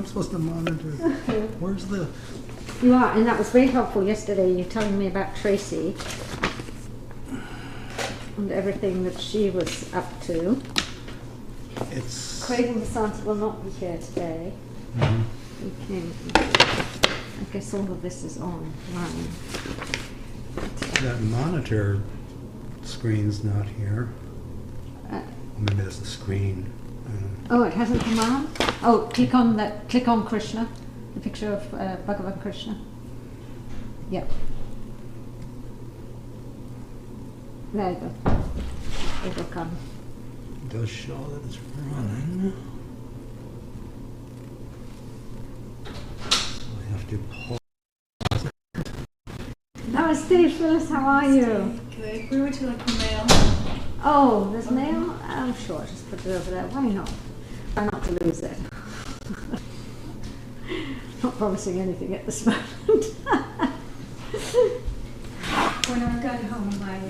supposed to monitor. Where's the... You are, and that was very helpful yesterday. You're telling me about Tracy and everything that she was up to. It's... Craig and Vasant will not be here today. Okay. I guess all of this is online. That monitor screen's not here. Maybe that's the screen. Oh, it hasn't come on? Oh, click on that. Click on Krishna, the picture of Bhagavad Krishna. Yep. There you go. It will come. It does show that it's running. So I have to pause. Namaste, Phyllis. How are you? Good. We went to like the mail. Oh, there's mail? I'm sure. Just put it over there. Why not? Try not to lose it. Not promising anything at this moment. When I got home, my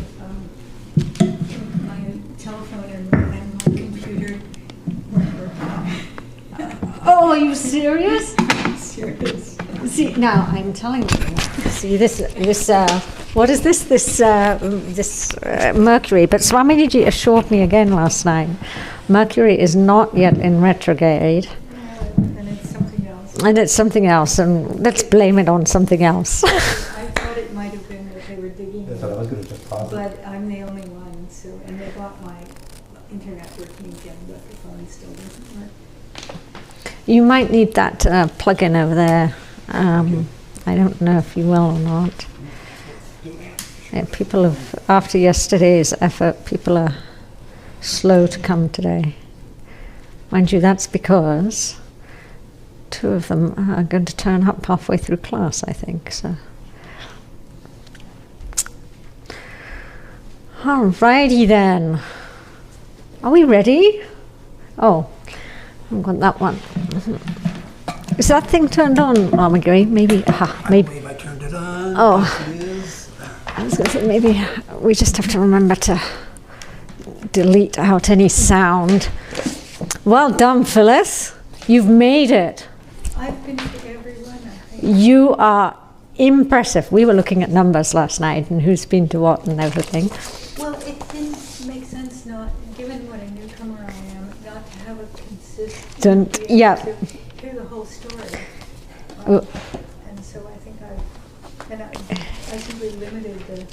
telephone and my computer weren't working. Oh, are you serious? I'm serious. See, now I'm telling you. See this. What is this? This Mercury. But Swamini assured me again last night. Mercury is not yet in retrograde. And it's something else. And it's something else. And let's blame it on something else. I thought it might have been that they were digging. I thought I was going to just pause. But I'm the only one. So, and they got my internet working again, but the phone still doesn't work. You might need that plug-in over there. I don't know if you will or not. Yeah, people have, after yesterday's effort, people are slow to come today. Mind you, that's because two of them are going to turn up halfway through class, I think. So, alrighty then. Are we ready? Oh, I've got that one. Is that thing turned on, Ramagiri? Maybe. Maybe. I believe I turned it on. Oh. Yes, it is. I was going to say, maybe we just have to remember to delete out any sound. Well done, Phyllis. You've made it. I've been to everyone, I think. You are impressive. We were looking at numbers last night and who's been to what and everything. Well, it didn't make sense not, given what a newcomer I am, not to have a consistent Yeah. to hear the whole story. Oh. And so I think I simply limited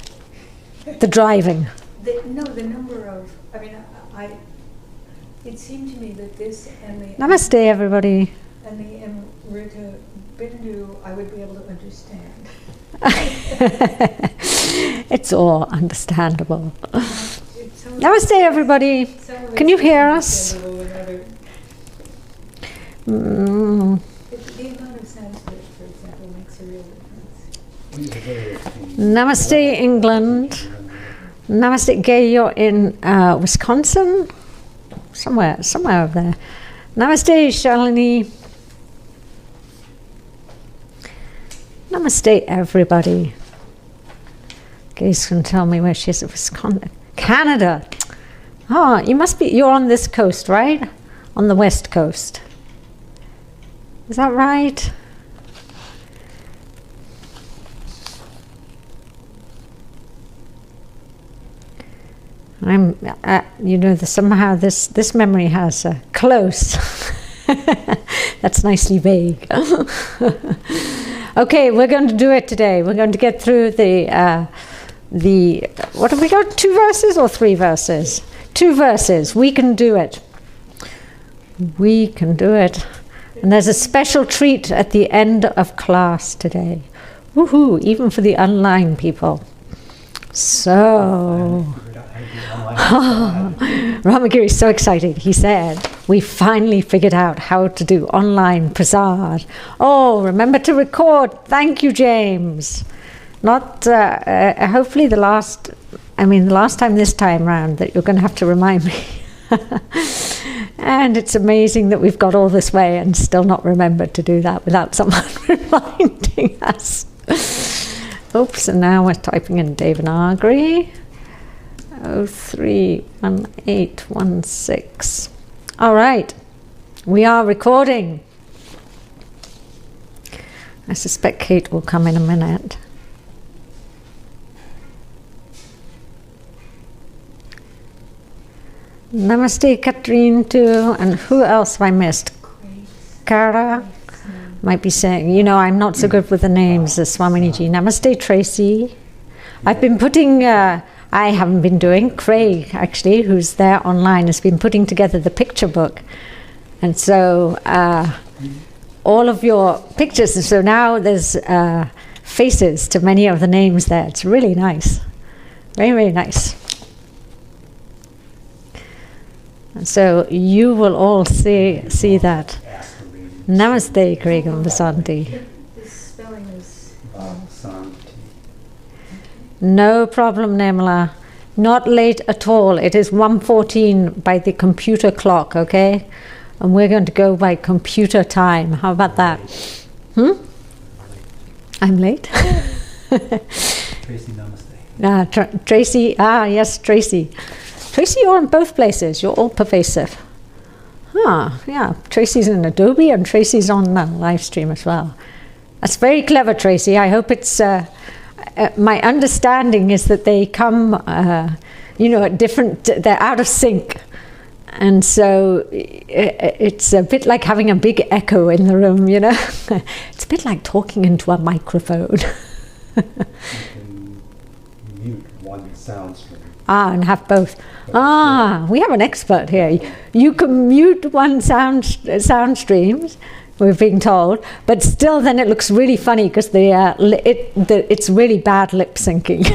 The driving. the number of, I mean, it seemed to me that this and the Namaste, everybody. and the Amrita Bindu I would be able to understand. It's all understandable. It's so- Namaste, everybody. some of Can it's you hear us? understandable and other- Mm. The amount of Sanskrit, for example, makes a real difference. Namaste, England. Namaste, Gay, you're in Wisconsin? Somewhere over there. Namaste, Shalini. Namaste, everybody. Gay's can tell me where she is. Wisconsin. Canada. Oh, you're on this coast, right? On the west coast. Is that right? I'm, somehow this memory has close. That's nicely vague. Okay, we're going to do it today. We're going to get through the what have we got? 2 verses or 3 verses? 2 verses. We can do it. We can do it. And there's a special treat at the end of class today. Woohoo! Even for the online people. So, Ramagiri is so excited. He said, we finally figured out how to do online prasad. Oh, remember to record. Thank you, James. Not, hopefully the last time this time round that you're going to have to remind me. And it's amazing that we've got all this way and still not remembered to do that without someone reminding us. Oops, and now we're typing in Devanagari. 031816. All right, we are recording. I suspect Kate will come in a minute. Namaste, Katrine, too. And who else have I missed? Kara might be saying, you know, I'm not so good with the names, Swaminiji. Namaste, Tracy. I've been putting, I haven't been doing, Craig, actually, who's there online, has been putting together the picture book. And so all of your pictures, and so now there's faces to many of the names there. It's really nice. Very, very nice. So you will all see that. Namaste, Craig and Vasanti. The spelling is No problem, Nirmala. Not late at all. It is 1:14 by the computer clock, okay? And we're going to go by computer time. How about that? I'm late? Tracy, namaste. Tracy, yes, Tracy. Tracy, you're in both places. You're all pervasive. Yeah. Tracy's in Adobe and Tracy's on the live stream as well. That's very clever, Tracy. I hope it's... my understanding is that they come, at different... They're out of sync. And so it's a bit like having a big echo in the room, you know. It's a bit like talking into a microphone. You can mute one sound stream. And have both. We have an expert here. You can mute one sound streams, we're being told, but still then it looks really funny because it's really bad lip syncing.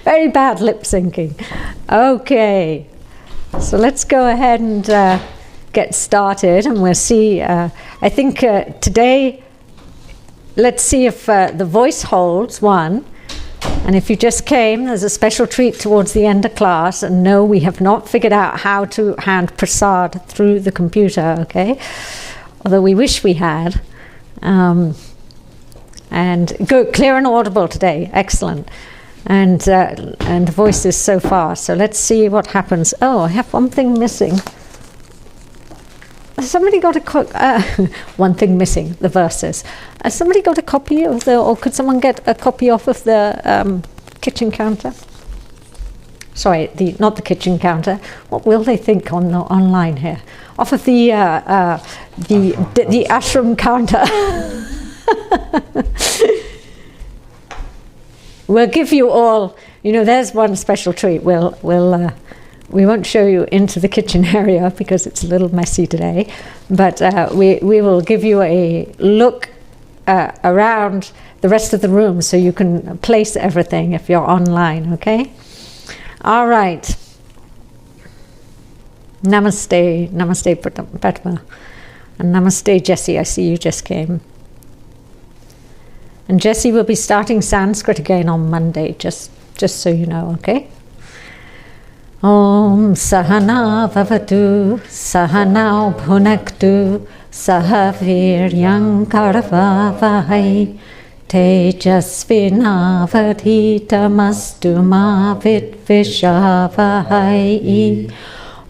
Very bad lip syncing. Okay, so let's go ahead and get started, and we'll see. I think today, let's see if the voice holds one. And if you just came, there's a special treat towards the end of class. And no, we have not figured out how to hand prasad through the computer, okay? Although we wish we had. And good, clear and audible today. Excellent. And the voice is so far. So let's see what happens. Oh, I have one thing missing. Has somebody got one thing missing, the verses. Has somebody got a copy of or could someone get a copy off of the kitchen counter? Sorry, not the kitchen counter. What will they think on the online here? Off of the ashram counter. We'll give you all, there's one special treat. We won't show you into the kitchen area because it's a little messy today, but we will give you a look around the rest of the room so you can place everything if you're online, okay? All right. Namaste, Namaste Padma, and Namaste Jessie, I see you just came. And Jessie will be starting Sanskrit again on Monday, just so you know, okay? Om Sahana Bhavatu Sahana Bhunaktu Sahaviryam Karavavahai Tejasvinavadhitamastu ma vidvishavahai.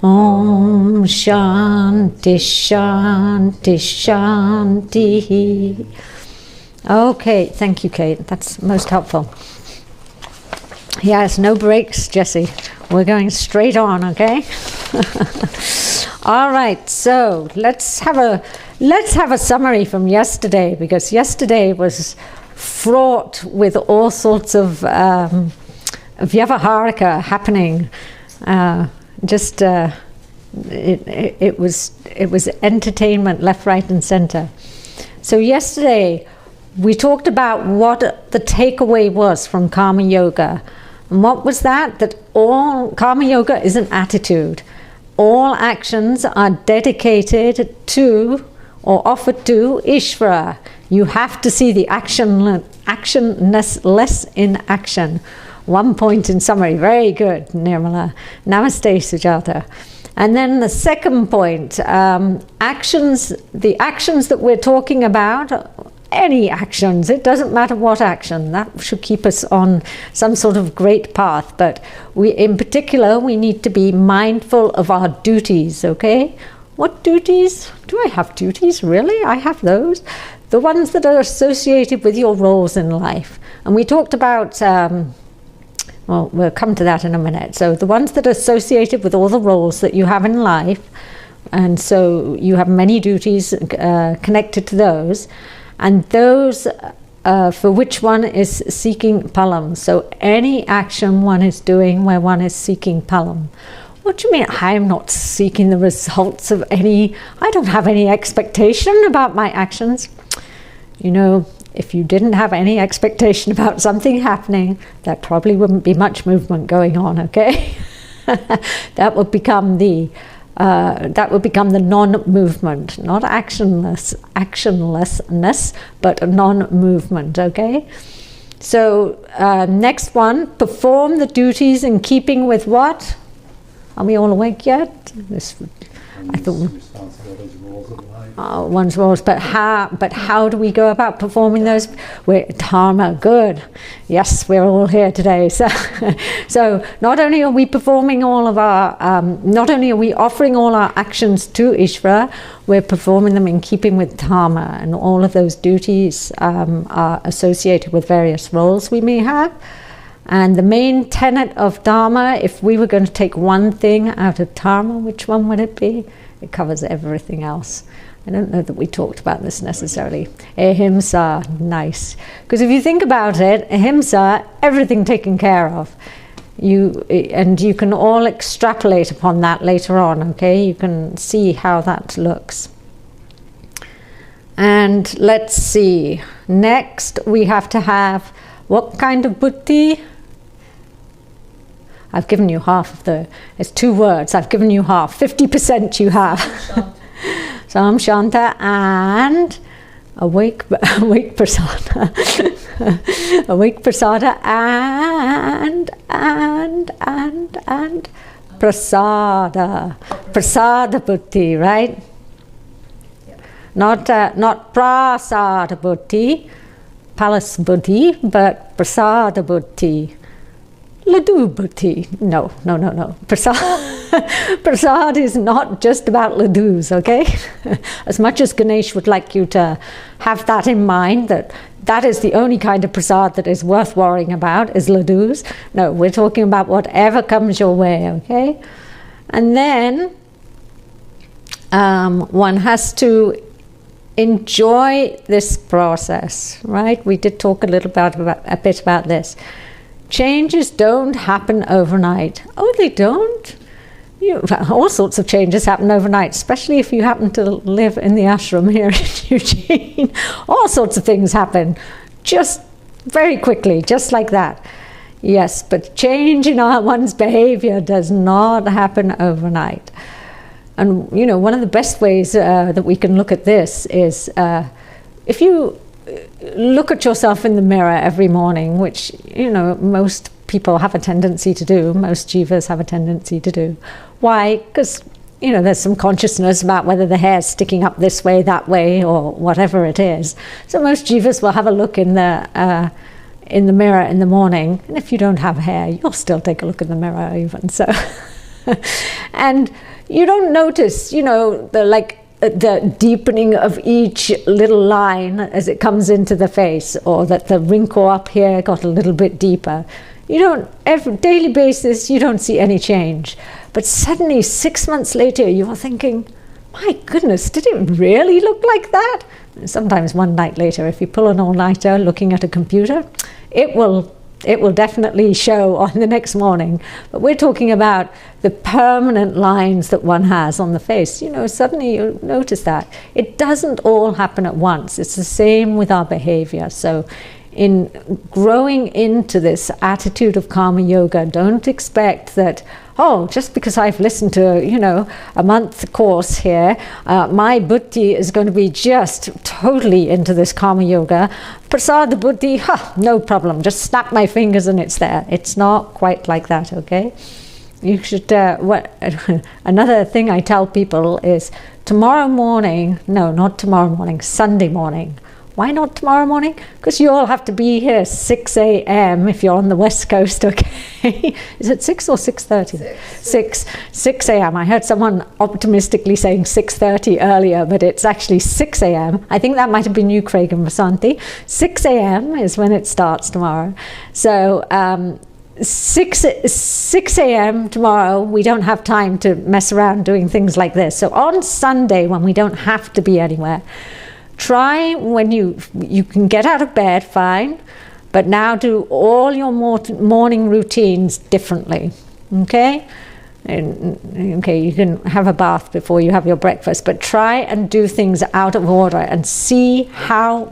Om Shanti Shanti Shanti. Okay, thank you, Kate. That's most helpful. Yes, no breaks, Jessie. We're going straight on, okay? All right, so let's have a summary from yesterday, because yesterday was fraught with all sorts of vyavaharika happening. It was entertainment left, right, and center. So yesterday we talked about what the takeaway was from Karma Yoga. And what was that? That all Karma Yoga is an attitude. All actions are dedicated to or offered to Ishvara. You have to see the actionless in action. 1 point in summary. Very good, Nirmala. Namaste, Sujata. And then the second point, the actions that we're talking about, any actions, it doesn't matter what action, that should keep us on some sort of great path. But in particular, we need to be mindful of our duties, okay? What duties? Do I have duties? Really? I have those. The ones that are associated with your roles in life. And we talked about, well, we'll come to that in a minute. So the ones that are associated with all the roles that you have in life, and so you have many duties connected to those, and those for which one is seeking palam. So any action one is doing where one is seeking palam. What do you mean I'm not seeking the results of any, I don't have any expectation about my actions? You know, if you didn't have any expectation about something happening, there probably wouldn't be much movement going on, okay? That would become the non-movement, not actionlessness, but non-movement, okay? So next one, perform the duties in keeping with what? Are we all awake yet? I thought responsibilities, roles of life. One's roles, but how do we go about performing those? We're dharma, good. Yes, we're all here today. So not only are we performing all of our, not only are we offering all our actions to Ishvara, we're performing them in keeping with dharma, and all of those duties are associated with various roles we may have. And the main tenet of Dharma, if we were going to take one thing out of Dharma, which one would it be? It covers everything else. I don't know that we talked about this necessarily. Ahimsa, nice. Because if you think about it, ahimsa, everything taken care of. And you can all extrapolate upon that later on, okay? You can see how that looks. And let's see. Next, we have to have what kind of buddhi? I've given you half of it's 2 words, I've given you half, 50% you have. Samshanta and awake prasada. Awake prasada and prasada. Prasada buddhi, right? Not prasada buddhi, palace buddhi, but prasada buddhi. Ladu buddhi. No. Prasad is not just about ladus, okay? As much as Ganesh would like you to have that in mind, that is the only kind of prasad that is worth worrying about, is ladus. No, we're talking about whatever comes your way, okay? And then one has to enjoy this process, right? We did talk a bit about this. Changes don't happen overnight. Oh, they don't? All sorts of changes happen overnight, especially if you happen to live in the ashram here in Eugene. All sorts of things happen just very quickly, just like that. Yes, but change in one's behavior does not happen overnight. And, you know, one of the best ways that we can look at this is if you look at yourself in the mirror every morning, which, you know, most people have a tendency to do, most jivas have a tendency to do. Why? Because, you know, there's some consciousness about whether the hair's sticking up this way, that way, or whatever it is. So most jivas will have a look in the mirror in the morning, and if you don't have hair, you'll still take a look in the mirror even so. And you don't notice, you know, the deepening of each little line as it comes into the face, or that the wrinkle up here got a little bit deeper. You don't, every daily basis, you don't see any change. But suddenly, 6 months later, you're thinking, my goodness, did it really look like that? And sometimes one night later, if you pull an all-nighter looking at a computer, it will definitely show on the next morning. But we're talking about the permanent lines that one has on the face. You know, suddenly you notice that. It doesn't all happen at once. It's the same with our behavior. So in growing into this attitude of karma yoga, don't expect that, oh, just because I've listened to, you know, a month course here, my buddhi is going to be just totally into this karma yoga. Prasada buddhi, no problem, just snap my fingers and it's there. It's not quite like that, okay? You should, another thing I tell people is Sunday morning, Why not tomorrow morning? Because you all have to be here 6 a.m. if you're on the West Coast, okay? Is it 6 or 6:30? 6 a.m. I heard someone optimistically saying 6:30 earlier, but it's actually 6 a.m. I think that might have been you, Craig and Vasanti. 6 a.m. is when it starts tomorrow. So 6 a.m. tomorrow, we don't have time to mess around doing things like this. So on Sunday, when we don't have to be anywhere, try when you can get out of bed, fine, but now do all your morning routines differently, okay? Okay, you can have a bath before you have your breakfast, but try and do things out of order and see how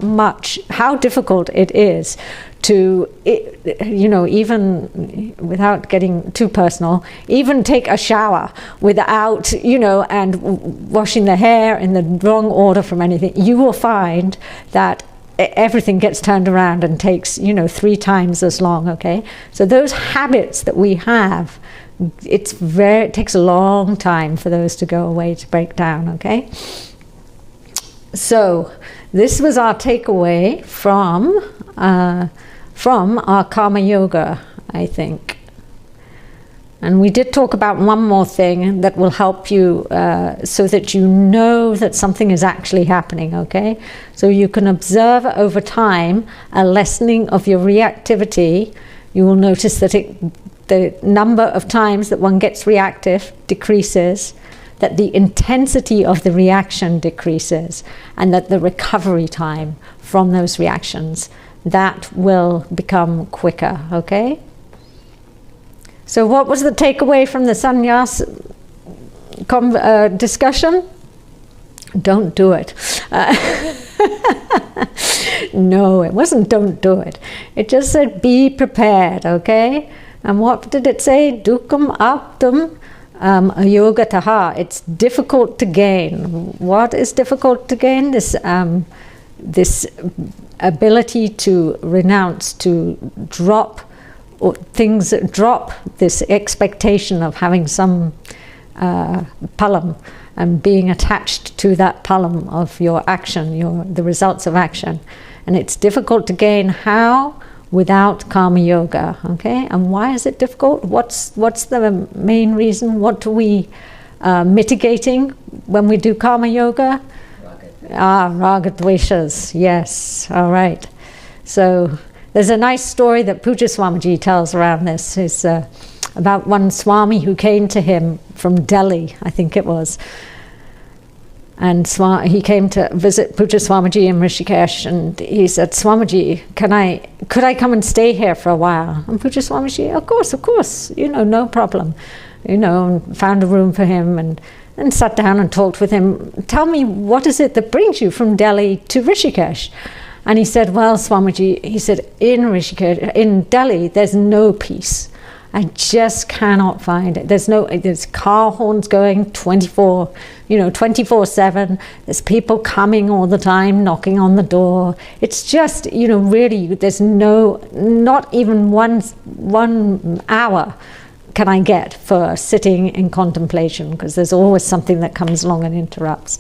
difficult it is to, even without getting too personal, even take a shower without, and washing the hair in the wrong order from anything. You will find that everything gets turned around and takes, 3 times as long, okay? So those habits that we have, it takes a long time for those to go away, to break down, okay? So this was our takeaway from our Karma Yoga, I think. And we did talk about one more thing that will help you so that you know that something is actually happening, okay? So you can observe over time a lessening of your reactivity. You will notice that the number of times that one gets reactive decreases, that the intensity of the reaction decreases, and that the recovery time from those reactions, that will become quicker, okay? So what was the takeaway from the sannyas discussion? Don't do it. No, it wasn't don't do it. It just said be prepared, okay? And what did it say? Dukkam aptam ayogataha. It's difficult to gain. What is difficult to gain? This ability to renounce, to drop this expectation of having some palam and being attached to that palam of your action, the results of action. And it's difficult to gain. How? Without Karma Yoga, okay? And why is it difficult? What's the main reason? What are we mitigating when we do Karma Yoga? Raga dveshas, yes, all right. So there's a nice story that Puja Swamiji tells around this. It's about one Swami who came to him from Delhi, I think it was. And he came to visit Puja Swamiji in Rishikesh, and he said, Swamiji, could I come and stay here for a while? And Puja Swamiji, of course, no problem. Found a room for him and sat down and talked with him. Tell me, what is it that brings you from Delhi to Rishikesh? And he said, well, Swamiji, he said, in Delhi, there's no peace. I just cannot find it. There's car horns going 24/7. There's people coming all the time, knocking on the door. It's just, really, there's not even one hour can I get for sitting in contemplation, because there's always something that comes along and interrupts.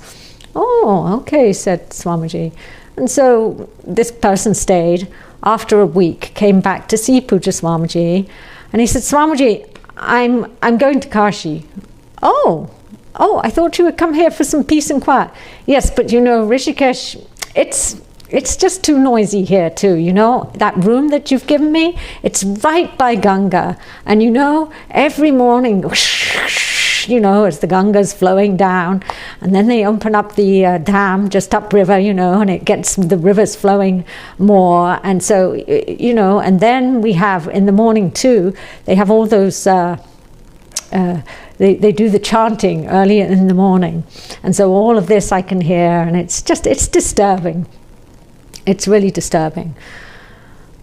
Oh, okay, said Swamiji. And so this person stayed. After a week, came back to see Puja Swamiji, and he said, Swamiji, I'm going to Kashi. Oh, I thought you would come here for some peace and quiet. Yes, but Rishikesh, it's just too noisy here too, that room that you've given me, it's right by Ganga, and every morning, as the Ganga's flowing down, and then they open up the dam just upriver, and the river's flowing more, and so, and then we have in the morning too, they have all those, they do the chanting early in the morning, and so all of this I can hear, and it's disturbing. It's really disturbing.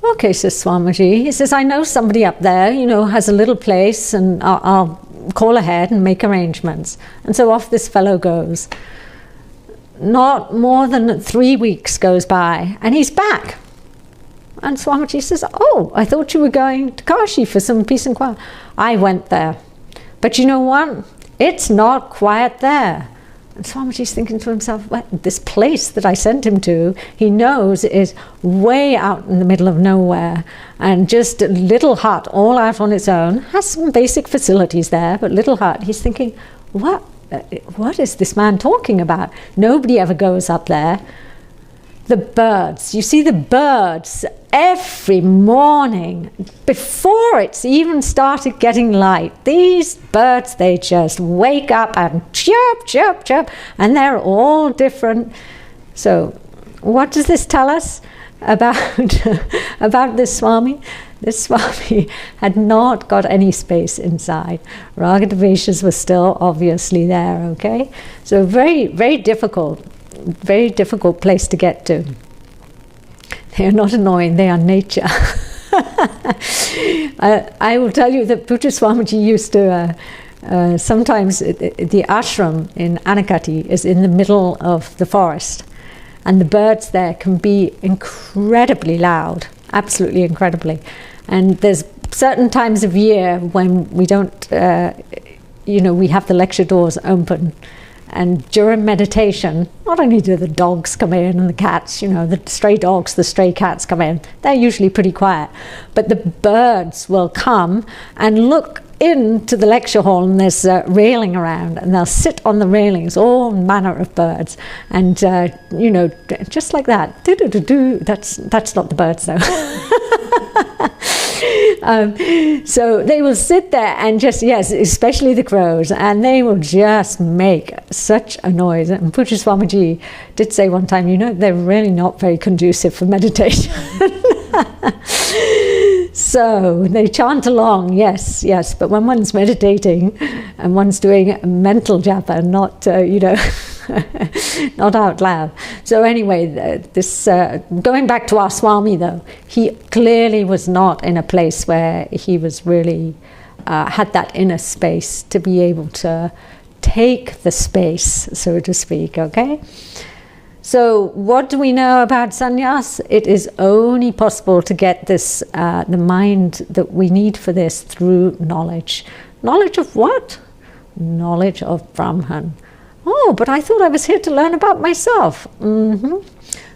Okay, says Swamiji. He says, I know somebody up there, has a little place, and I'll call ahead and make arrangements. And so off this fellow goes. Not more than 3 weeks goes by, and he's back. And Swamiji says, oh, I thought you were going to Kashi for some peace and quiet. I went there. But you know what? It's not quiet there. And Swamiji's thinking to himself, well, this place that I sent him to, he knows is way out in the middle of nowhere, and just a little hut all out on its own, has some basic facilities there, but little hut. He's thinking, what is this man talking about? Nobody ever goes up there. The birds, you see the birds every morning, before it's even started getting light, these birds, they just wake up and chirp, chirp, chirp, and they're all different. So what does this tell us about, about this Swami? This Swami had not got any space inside. Ragadveshas were still obviously there, okay? So very, very difficult place to get to. They are not annoying, they are nature. I will tell you that Puja Swamiji used to, sometimes the ashram in Anakati is in the middle of the forest, and the birds there can be incredibly loud, absolutely incredibly. And there's certain times of year when we don't, we have the lecture doors open. And during meditation, not only do the dogs come in and the cats, the stray dogs, the stray cats come in, they're usually pretty quiet. But the birds will come and look into the lecture hall, and there's a railing around, and they'll sit on the railings, all manner of birds. And, just like that. Do-do-do-do. That's not the birds, though. So they will sit there and just, yes, especially the crows, and they will just make such a noise. And Puja Swamiji did say one time, they're really not very conducive for meditation. So they chant along, yes, but when one's meditating and one's doing mental japa, not, not out loud. So anyway, this going back to our Swami though, he clearly was not in a place where he was really had that inner space to be able to take the space, so to speak, okay? So what do we know about sannyas? It is only possible to get this, the mind that we need for this, through knowledge. Knowledge of what? Knowledge of Brahman. Oh, but I thought I was here to learn about myself.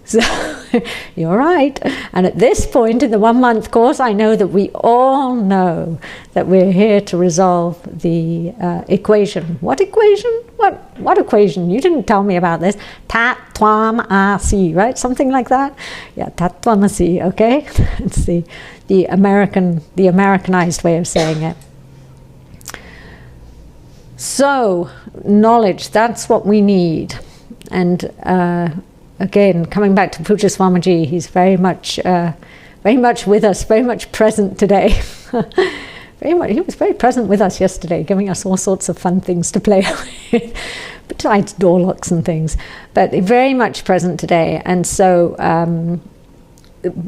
So you're right. And at this point in the 1 month course, I know that we all know that we're here to resolve the equation. What equation? What equation? You didn't tell me about this. Tat Tvam Asi, right? Something like that. Yeah, Tat Tvam Asi. Okay, it's the Americanized way of saying it. So knowledge, that's what we need. And again, coming back to Puja Swamiji, he's very much with us, very much present today. He was very present with us yesterday, giving us all sorts of fun things to play with, besides door locks and things. But very much present today. And so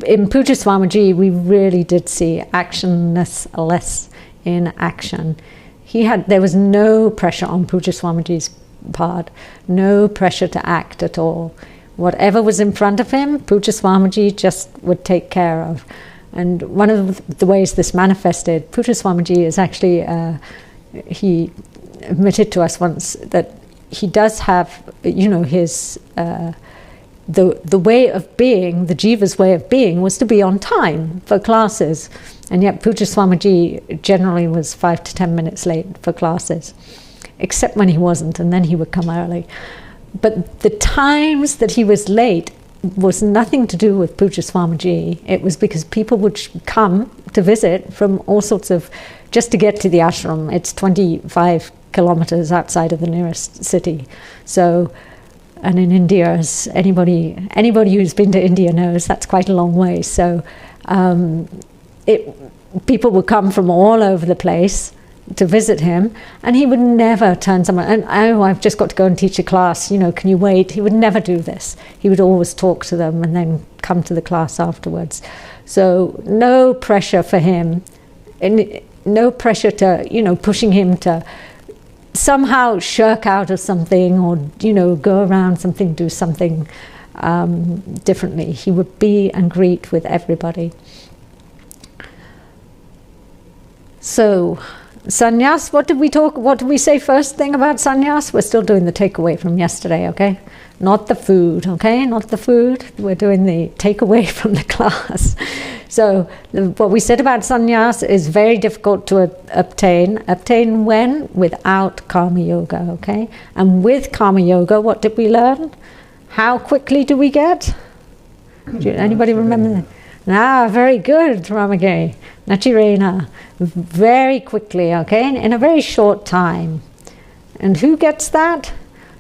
in Puja Swamiji, we really did see actionless in action. There was no pressure on Puja Swamiji's part, no pressure to act at all. Whatever was in front of him, Puja Swamiji just would take care of. And one of the ways this manifested, Puja Swamiji is actually, he admitted to us once that he does have, his, the way of being, the jiva's way of being was to be on time for classes. And yet Puja Swamiji generally was 5 to 10 minutes late for classes, except when he wasn't, and then he would come early. But the times that he was late was nothing to do with Puja Swamiji. It was because people would come to visit from all sorts of, just to get to the ashram. It's 25 kilometers outside of the nearest city. So, and in India, as anybody who's been to India knows, that's quite a long way. So people would come from all over the place to visit him, and he would never turn someone, and I've just got to go and teach a class, can you wait? He would never do this. He would always talk to them and then come to the class afterwards. So no pressure for him, and no pressure to, pushing him to somehow shirk out of something or, go around something, do something differently. He would be and greet with everybody. So Sannyas, what did we say first thing about sannyas? We're still doing the takeaway from yesterday, okay? Not the food, okay? Not the food. We're doing the takeaway from the class. So what we said about sannyas is very difficult to obtain. Obtain when? Without karma yoga, okay? And with karma yoga, what did we learn? How quickly do we get? Anybody remember that? Ah, very good, Ramagiri. Nachirena. Very quickly, okay? In a very short time. And who gets that?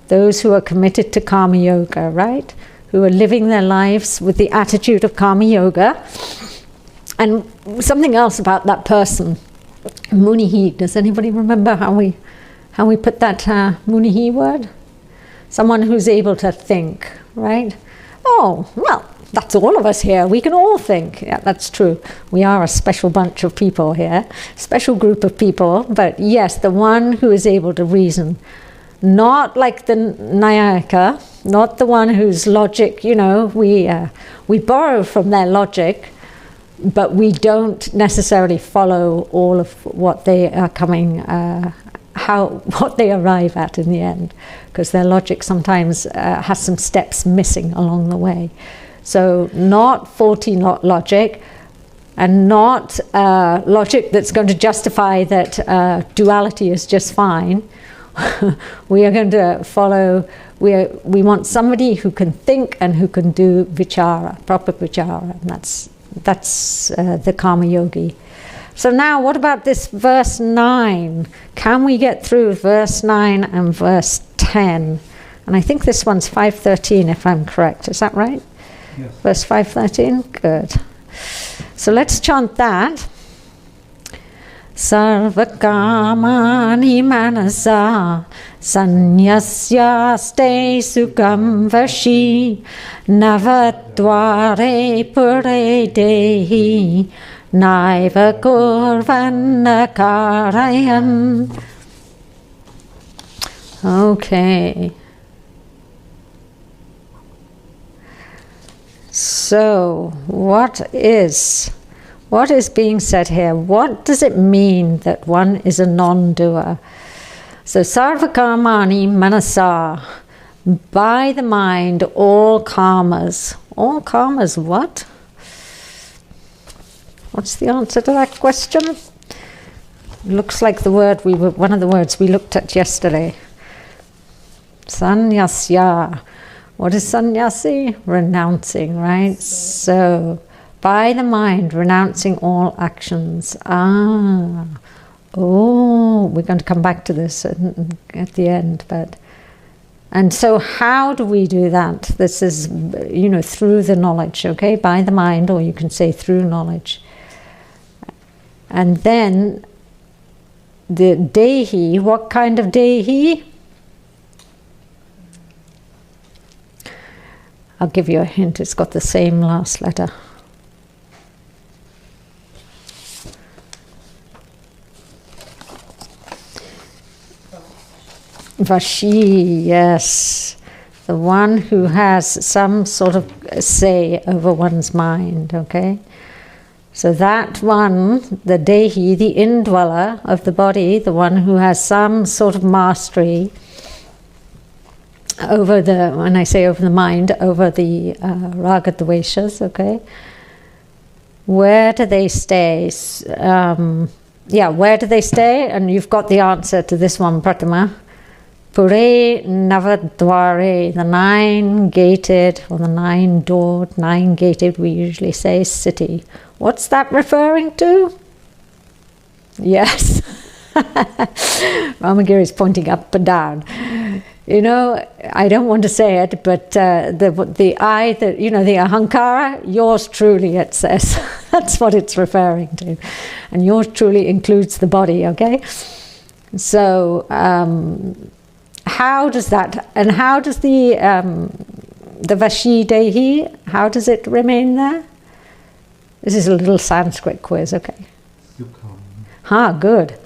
Those who are committed to karma yoga, right? Who are living their lives with the attitude of karma yoga. And something else about that person, munihi. Does anybody remember how we put that munihi word? Someone who's able to think, right? Oh, well, that's all of us here. We can all think. Yeah, that's true. We are a special bunch of people here, special group of people. But yes, the one who is able to reason. Not like the Nayaka, not the one whose logic, we borrow from their logic, but we don't necessarily follow all of what they are what they arrive at in the end, because their logic sometimes has some steps missing along the way. So not faulty logic, and not logic that's going to justify that duality is just fine. We are going to follow, we want somebody who can think and who can do vichara, proper vichara, and that's the karma yogi. So now what about this verse 9? Can we get through verse 9 and verse 10? And I think this one's 513 if I'm correct, is that right? Yes. Verse 513, good. So let's chant that. Sarvakamani manasa sanyasyaste sukam vashi navadvare pure dehi naiva kurvanna karayan. Okay. So, what is being said here? What does it mean that one is a non-doer? So, sarvakarmani manasa, by the mind, all karmas. All karmas what? What's the answer to that question? Looks like one of the words we looked at yesterday. Sannyasya. What is sannyasi? Renouncing, right? So, by the mind, renouncing all actions. We're going to come back to this at the end. And so how do we do that? This is, through the knowledge, okay? By the mind, or you can say through knowledge. And then the dehi, what kind of dehi? I'll give you a hint, it's got the same last letter. Vashi, yes. The one who has some sort of say over one's mind, okay? So that one, the dehi, the indweller of the body, the one who has some sort of mastery over when I say over the mind, over the raga dveshas, okay? Where do they stay? Where do they stay? And you've got the answer to this one, Pratima. Pure Navadware, the 9-gated, or the 9-doored, 9-gated, we usually say, city. What's that referring to? Yes. Ramagiri is pointing up and down. I don't want to say it, but the I, the ahankara, yours truly, it says. That's what it's referring to. And yours truly includes the body, okay? So, how does that, and how does the Vashi Dehi, how does it remain there? This is a little Sanskrit quiz, okay? Sukham. Good.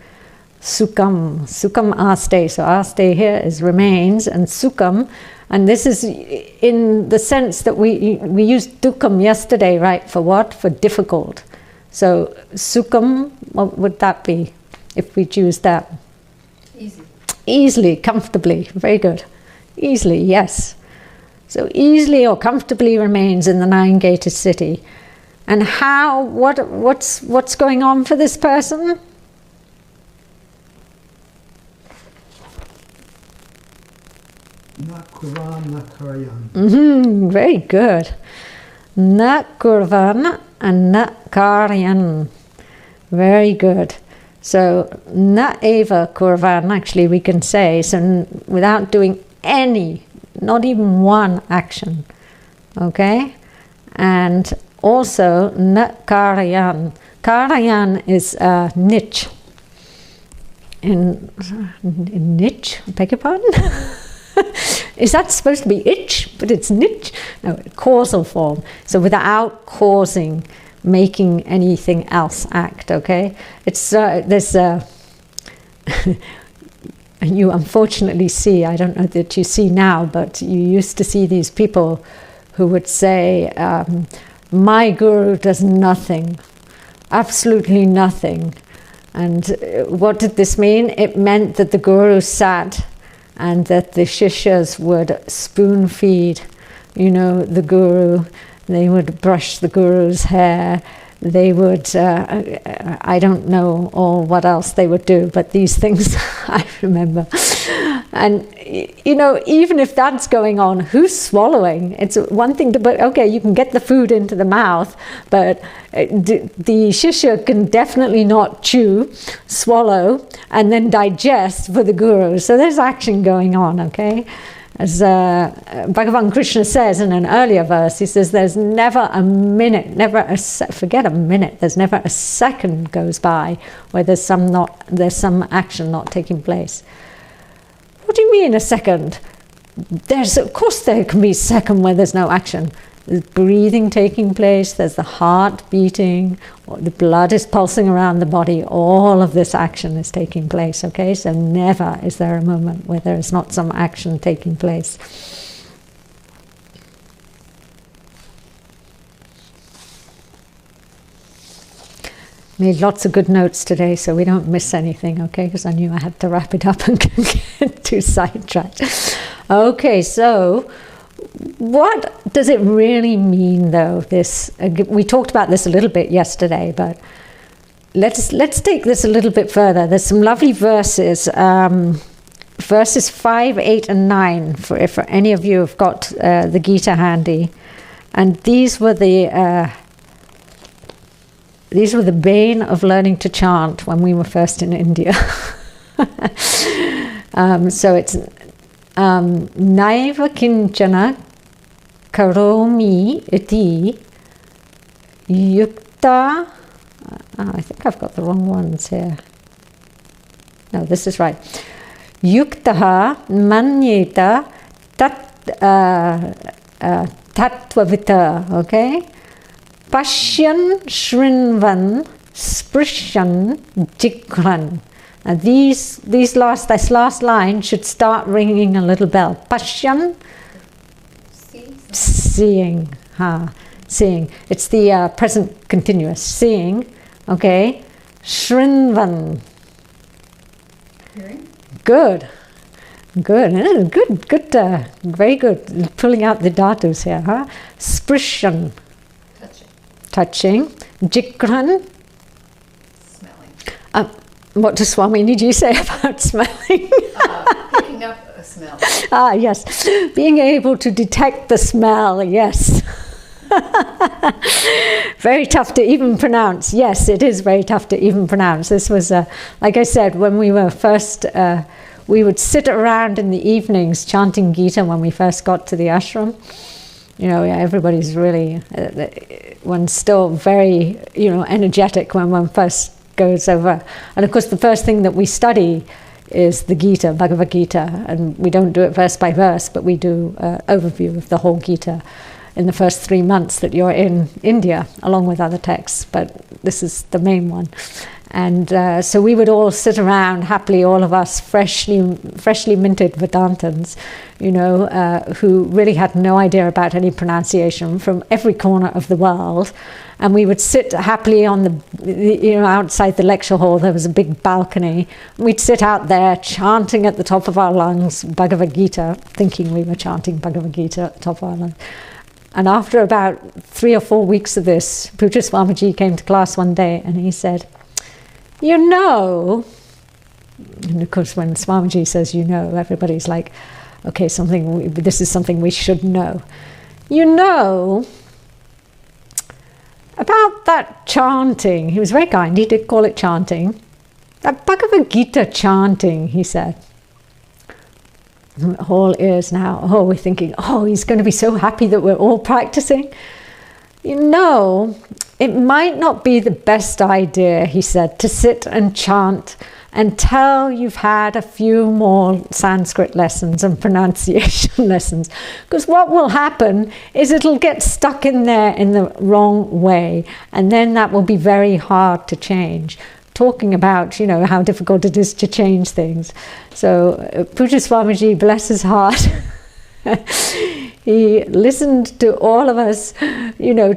Sukham aste. So aste here is remains, and sukham, and this is in the sense that we used dukkam yesterday, right? For what? For difficult. So sukham, what would that be? if we choose that? Easy. Easily, comfortably. Very good. Easily, yes. So easily or comfortably remains in the nine-gated city. And how? What's going on for this person? Na kurvan na karyan. Very good. Na kurvan and na karyan. Very good. So na eva kurvan, actually we can say, so without doing any, not even one action. Okay? And also na karyan. Karyan is a niche. In niche, beg your pardon? Is that supposed to be itch? But it's niche? No, causal form. So without causing, making anything else act, okay? It's, there's you unfortunately see, I don't know that you see now, but you used to see these people who would say, my guru does nothing, absolutely nothing. And what did this mean? It meant that the guru sat and that the shishyas would spoon feed, the guru. They would brush the guru's hair. They would, I don't know all what else they would do, but these things I remember. And, even if that's going on, who's swallowing? It's one thing to, but okay, you can get the food into the mouth, but the shishya can definitely not chew, swallow, and then digest for the guru. So there's action going on, okay? As Bhagavan Krishna says in an earlier verse, he says, there's never a minute, forget a minute, there's never a second goes by where there's some action not taking place. What do you mean a second? Of course there can be a second where there's no action. There's breathing taking place, there's the heart beating, or the blood is pulsing around the body, all of this action is taking place, okay? So never is there a moment where there is not some action taking place. Made lots of good notes today so we don't miss anything, okay? Because I knew I had to wrap it up and get too sidetracked. Okay, so what does it really mean, though? This we talked about this a little bit yesterday, but let's take this a little bit further. There's some lovely verses, verses 5, 8, and 9. For any of you have got the Gita handy, and these were the bane of learning to chant when we were first in India. So it's Naiva kinchana karomi iti yukta. I think I've got the wrong ones here. No, this is right. Yuktaha manyeta tatvavita. Okay. Pashyan shrinvan sprishyan jigran. Now this last line should start ringing a little bell. Pashyan, seeing, seeing. It's the present continuous, seeing. Okay, shrinvan. Hearing. Good, very good. Pulling out the dhatus here, huh? Sprishyan. Touching. Jigran. Smelling. What does Swamini say about smelling? Picking up a smell. Yes. Being able to detect the smell, yes. Very tough to even pronounce. Yes, it is very tough to even pronounce. This was, like I said, when we were first, we would sit around in the evenings chanting Gita when we first got to the ashram. Everybody's really, one's still very, energetic when one first goes over. And of course, the first thing that we study is the Gita, Bhagavad Gita. And we don't do it verse by verse, but we do an overview of the whole Gita in the first 3 months that you're in India, along with other texts. But this is the main one. And so we would all sit around happily, all of us freshly minted Vedantans, who really had no idea about any pronunciation, from every corner of the world. And we would sit happily on outside the lecture hall. There was a big balcony. We'd sit out there chanting at the top of our lungs Bhagavad Gita, thinking we were chanting Bhagavad Gita at the top of our lungs. And after about 3 or 4 weeks of this, Puja Swamiji came to class one day and he said, and of course when Swamiji says everybody's like, okay, this is something we should know. About that chanting, he was very kind, he did call it chanting, that Bhagavad Gita chanting, he said. All ears now, we're thinking, he's going to be so happy that we're all practicing. It might not be the best idea, he said, to sit and chant until you've had a few more Sanskrit lessons and pronunciation lessons. Because what will happen is it'll get stuck in there in the wrong way, and then that will be very hard to change. Talking about, how difficult it is to change things. So Puja Swamiji, bless his heart, he listened to all of us,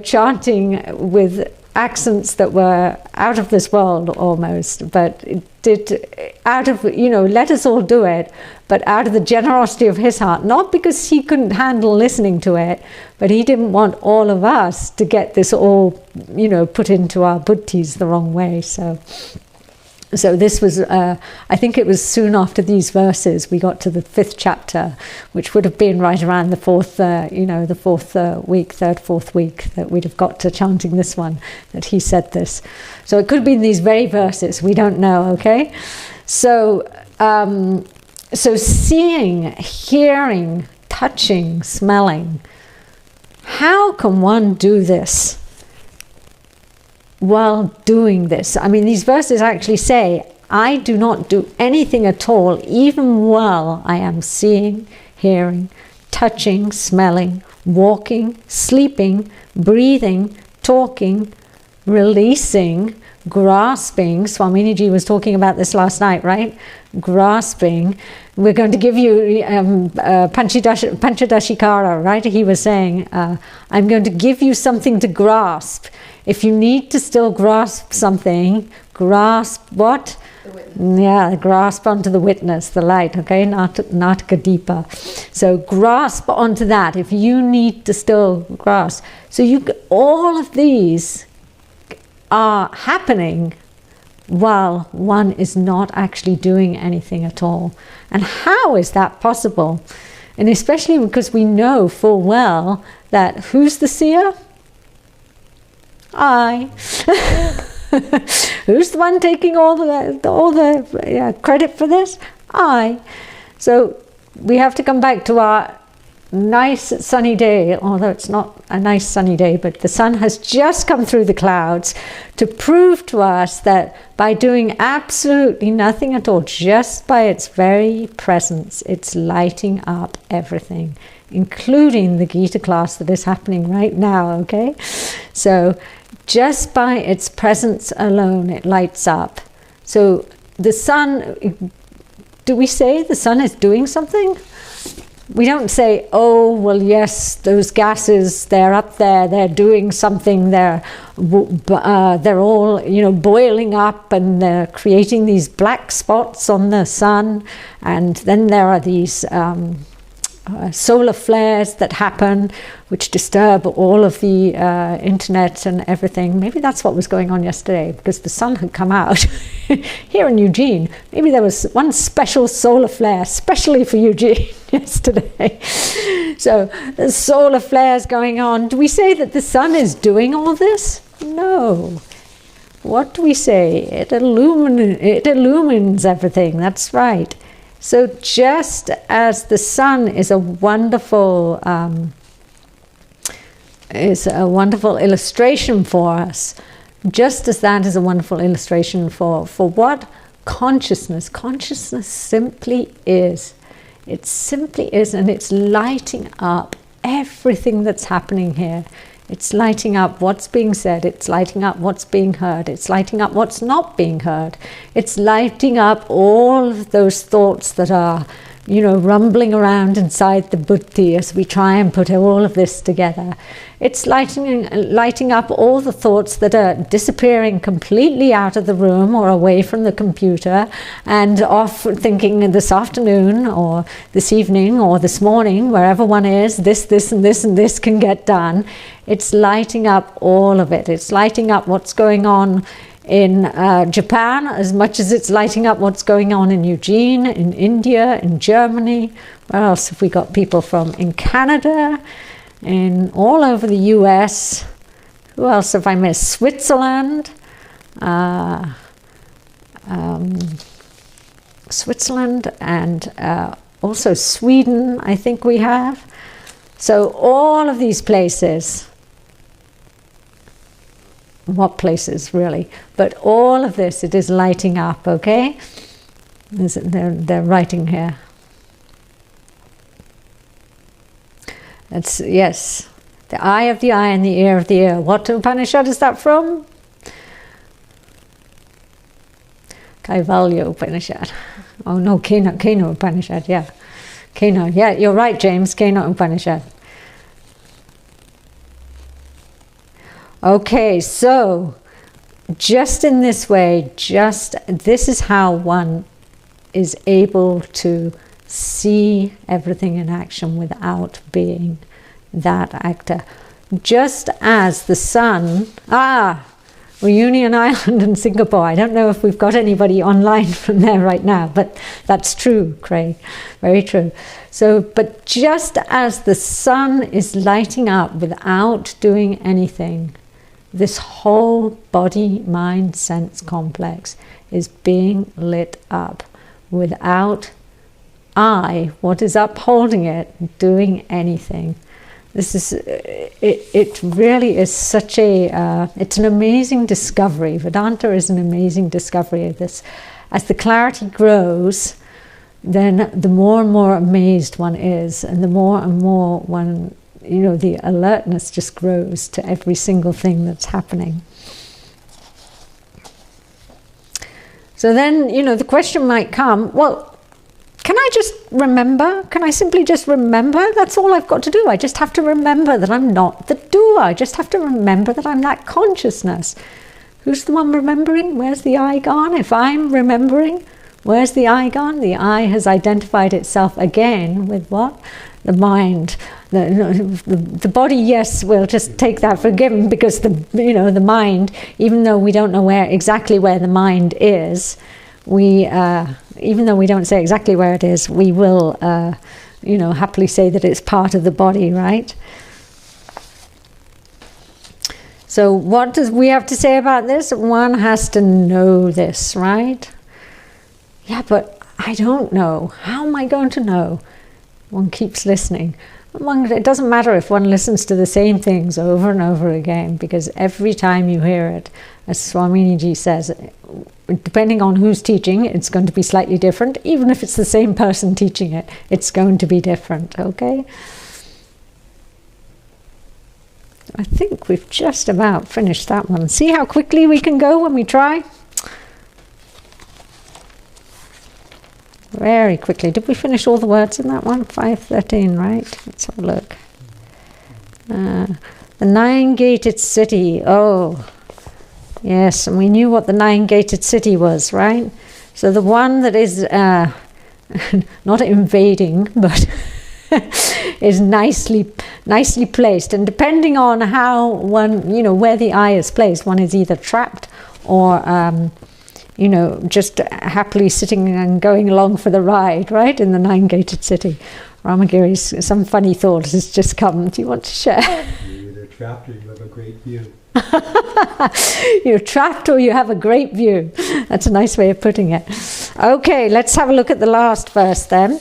chanting with accents that were out of this world almost, but it did out of, let us all do it, but out of the generosity of his heart, not because he couldn't handle listening to it, but he didn't want all of us to get this all, put into our buddhis the wrong way. So this was, I think it was soon after these verses we got to the 5th chapter, which would have been right around the fourth week, third, fourth week, that we'd have got to chanting this one, that he said this. So it could have been these very verses, we don't know, okay? So seeing, hearing, touching, smelling, how can one do this? While doing this, these verses actually say, I do not do anything at all, even while I am seeing, hearing, touching, smelling, walking, sleeping, breathing, talking, releasing, grasping. Swaminiji was talking about this last night, right? Grasping. We're going to give you Panchadashikara, right? He was saying, I'm going to give you something to grasp. If you need to still grasp something, grasp what? The witness. Yeah, grasp onto the witness, the light, okay? Nataka Deepa. So grasp onto that if you need to still grasp. So all of these are happening while one is not actually doing anything at all. And how is that possible? And especially because we know full well that who's the seer? I. Who's the one taking all the credit for this? I. So we have to come back to our nice sunny day, although it's not a nice sunny day, but the sun has just come through the clouds to prove to us that by doing absolutely nothing at all, just by its very presence, it's lighting up everything, including the Gita class that is happening right now, okay? So just by its presence alone, it lights up. So the sun, do we say the sun is doing something? We don't say, oh, well, yes, those gases, they're up there, they're doing something, they're all, boiling up and they're creating these black spots on the sun. And then there are these solar flares that happen, which disturb all of the internet and everything. Maybe that's what was going on yesterday, because the sun had come out here in Eugene. Maybe there was one special solar flare, especially for Eugene yesterday. So there's solar flares going on. Do we say that the sun is doing all this? No. What do we say? It illumines everything. That's right. So just as the sun is a wonderful illustration for us, just as that is a wonderful illustration for what? Consciousness. Consciousness simply is. It simply is, and it's lighting up everything that's happening here. It's lighting up what's being said. It's lighting up what's being heard. It's lighting up what's not being heard. It's lighting up all of those thoughts that are, rumbling around inside the buddhi as we try and put all of this together. It's lighting up all the thoughts that are disappearing completely out of the room or away from the computer and off thinking this afternoon or this evening or this morning, wherever one is, this, and this, and this can get done. It's lighting up all of it. It's lighting up what's going on in Japan as much as it's lighting up what's going on in Eugene, in India, in Germany. Where else have we got people from? In Canada, in all over the US. Who else have I missed? Switzerland. Switzerland and also Sweden, I think we have. So all of these places. What places, really? But all of this, it is lighting up, okay? They're writing here. That's, yes. The eye of the eye and the ear of the ear. What Upanishad is that from? Kaivalya Upanishad. Oh no, Kena Upanishad, yeah. Kena, yeah, you're right, James, Kena Upanishad. Okay, so just in this way, this is how one is able to see everything in action without being that actor. Just as the sun, Reunion Island and Singapore. I don't know if we've got anybody online from there right now, but that's true, Craig, very true. So, but just as the sun is lighting up without doing anything, this whole body, mind, sense complex is being lit up without I, what is upholding it, doing anything. This is, it really is such a, it's an amazing discovery. Vedanta is an amazing discovery of this. As the clarity grows, then the more and more amazed one is, and the more and more one, the alertness just grows to every single thing that's happening. So then, the question might come, well, can I just remember? Can I simply just remember? That's all I've got to do. I just have to remember that I'm not the doer. I just have to remember that I'm that consciousness. Who's the one remembering? Where's the I gone? If I'm remembering, where's the I gone? The I has identified itself again with what? The mind. The body, yes, we'll just take that for given because the mind, even though we don't know exactly where the mind is, even though we don't say exactly where it is, we will, happily say that it's part of the body, right? So what does we have to say about this? One has to know this, right? Yeah, but I don't know. How am I going to know? One keeps listening. It doesn't matter if one listens to the same things over and over again, because every time you hear it, as Swamini Ji says, depending on who's teaching, it's going to be slightly different. Even if it's the same person teaching it, it's going to be different, okay? I think we've just about finished that one. See how quickly we can go when we try? Very quickly. Did we finish all the words in that one? 513, right? Let's have a look. The nine-gated city. Oh, yes. And we knew what the nine-gated city was, right? So the one that is not invading, but is nicely placed. And depending on how one, where the eye is placed, one is either trapped or just happily sitting and going along for the ride, right, in the nine-gated city. Ramagiri's, some funny thought has just come. Do you want to share? You're either trapped or you have a great view. You're trapped or you have a great view. That's a nice way of putting it. Okay, let's have a look at the last verse then.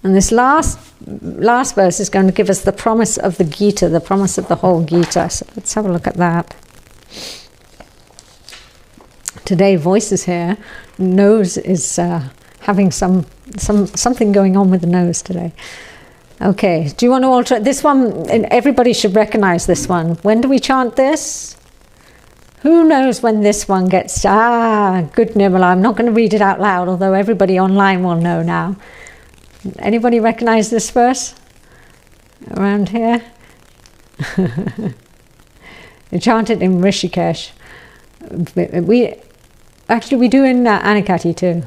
And this last verse is going to give us the promise of the Gita, the promise of the whole Gita. So let's have a look at that. Today, Voices here, Nose is having some something going on with the nose today. Okay, do you want to all try this one? Everybody should recognize this one. When do we chant this? Who knows when this one gets... good Nirmala. I'm not going to read it out loud, although everybody online will know now. Anybody recognize this verse around here? We chant it in Rishikesh. We do in Anikati too.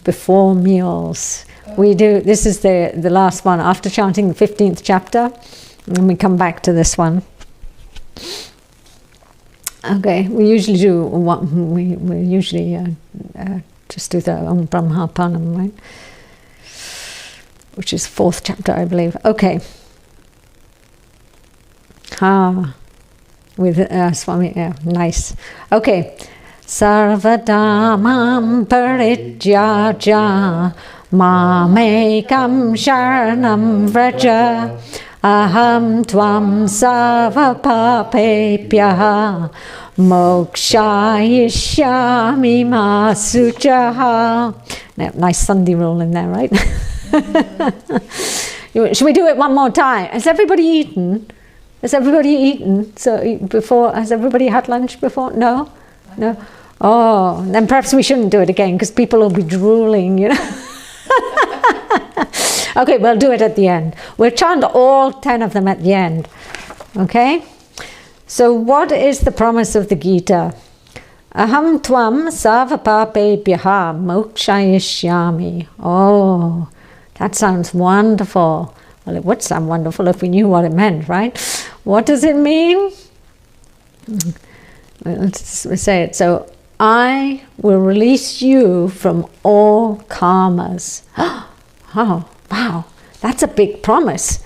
Before meals. We do, this is the last one, after chanting the 15th chapter, and we come back to this one. Okay, we usually do one, we usually just do the Om Brahmapanam, right? Which is 4th chapter, I believe. Okay. With Swami, yeah, nice. Okay. Sarvadamam parijyaja mamekam sharanam vraja aham tvam sarvapapebhyaha mokshayishyami ma suchaha. Nice Sunday roll in there, right? Should we do it one more time? Has everybody eaten? Has everybody eaten? So before, has everybody had lunch before? No? No? Oh, then perhaps we shouldn't do it again because people will be drooling, you know. Okay, we'll do it at the end. We'll chant all 10 of them at the end. Okay? So what is the promise of the Gita? Aham tvam sarvapapebhyaha mokshayishyami. Oh, that sounds wonderful. Well, it would sound wonderful if we knew what it meant, right? What does it mean? Let's say it. So, I will release you from all karmas. Oh, wow. That's a big promise.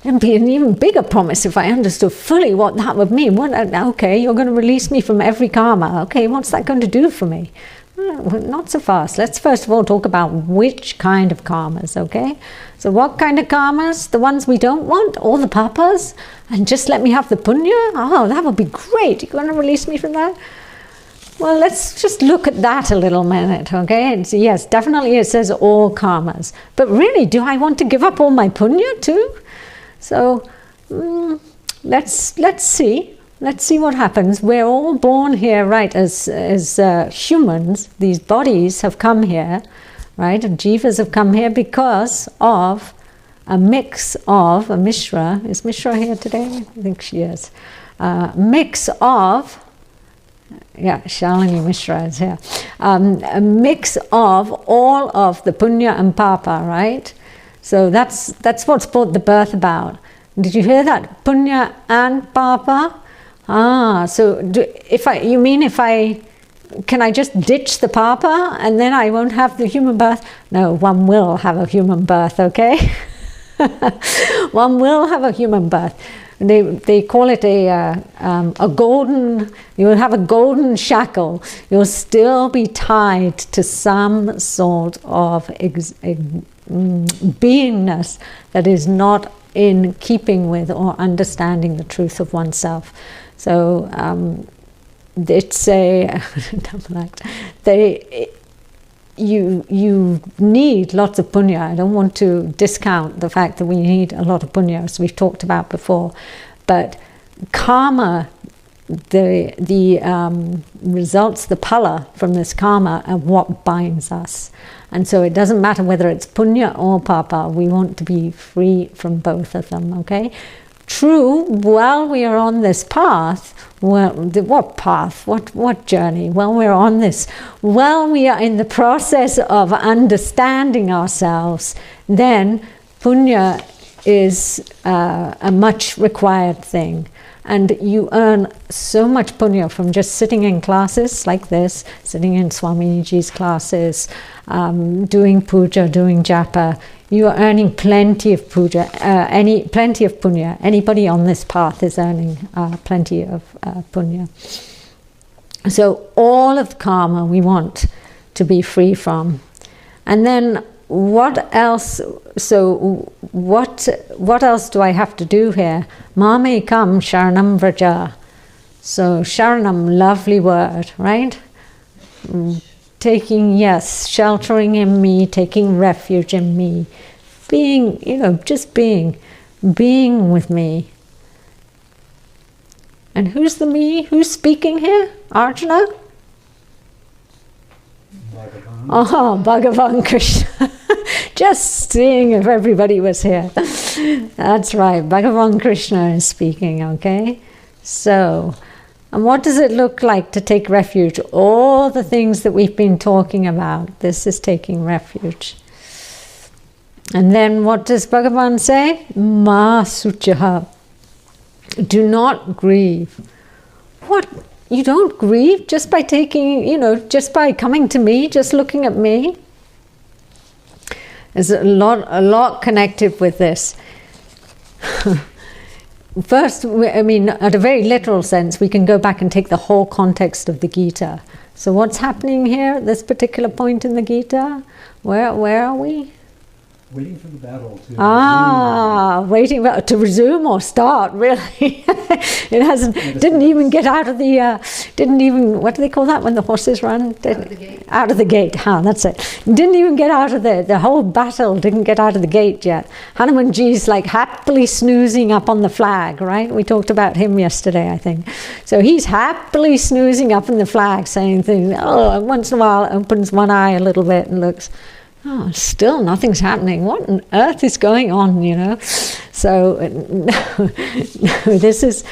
It'd be an even bigger promise if I understood fully what that would mean. Okay, you're going to release me from every karma. Okay, what's that going to do for me? Well, not so fast. Let's first of all talk about which kind of karmas, okay? So what kind of karmas? The ones we don't want? All the papas? And just let me have the punya? Oh, that would be great. You're going to release me from that? Well, let's just look at that a little minute, okay? And so, yes, definitely it says all karmas. But really, do I want to give up all my punya too? So let's see. Let's see what happens. We're all born here, right, as humans. These bodies have come here, right? And jivas have come here because of a mix of, a Mishra. Is Mishra here today? I think she is. Mix of, yeah, Shalini Mishra is here. A mix of all of the punya and papa, right? So that's what's brought the birth about. Did you hear that? Punya and papa? So can I just ditch the papa and then I won't have the human birth? No, one will have a human birth, okay? One will have a human birth. They call it a golden, you will have a golden shackle. You'll still be tied to some sort of beingness that is not in keeping with or understanding the truth of oneself. So it's you need lots of punya. I don't want to discount the fact that we need a lot of punya, as we've talked about before. But karma, the results, the phala from this karma are what binds us. And so it doesn't matter whether it's punya or papa, we want to be free from both of them, okay? True, while we are on this path, what path? What journey? Well, we're on this. While we are in the process of understanding ourselves, then punya is a much required thing. And you earn so much punya from just sitting in classes like this, sitting in Swaminiji's classes, doing puja, doing japa. You are earning plenty of puja, plenty of punya. Anybody on this path is earning plenty of punya. So all of the karma we want to be free from. And then what else? So what else do I have to do here? Mamekam sharanam vraja. So sharanam, lovely word, right? taking, yes, sheltering in me, taking refuge in me, being, just being with me. And who's the me? Who's speaking here? Arjuna? Bhagavan. Oh, Bhagavan Krishna. Just seeing if everybody was here. That's right, Bhagavan Krishna is speaking, okay? So, and what does it look like to take refuge? All the things that we've been talking about, this is taking refuge. And then what does Bhagavan say? Ma suchaha. Do not grieve. What? You don't grieve just by taking, just by coming to me, just looking at me? There's a lot connected with this. First, at a very literal sense, we can go back and take the whole context of the Gita. So what's happening here at this particular point in the Gita? Where are we? Waiting for the battle to waiting to resume or start, really. It hasn't, didn't even get out of the, what do they call that when the horses run? Out of the gate. Out of the gate, that's it. Didn't even get out of the whole battle didn't get out of the gate yet. Hanumanji's like happily snoozing up on the flag, right? We talked about him yesterday, I think. So he's happily snoozing up on the flag, saying things, once in a while opens one eye a little bit and looks, still nothing's happening. What on earth is going on, So, this is,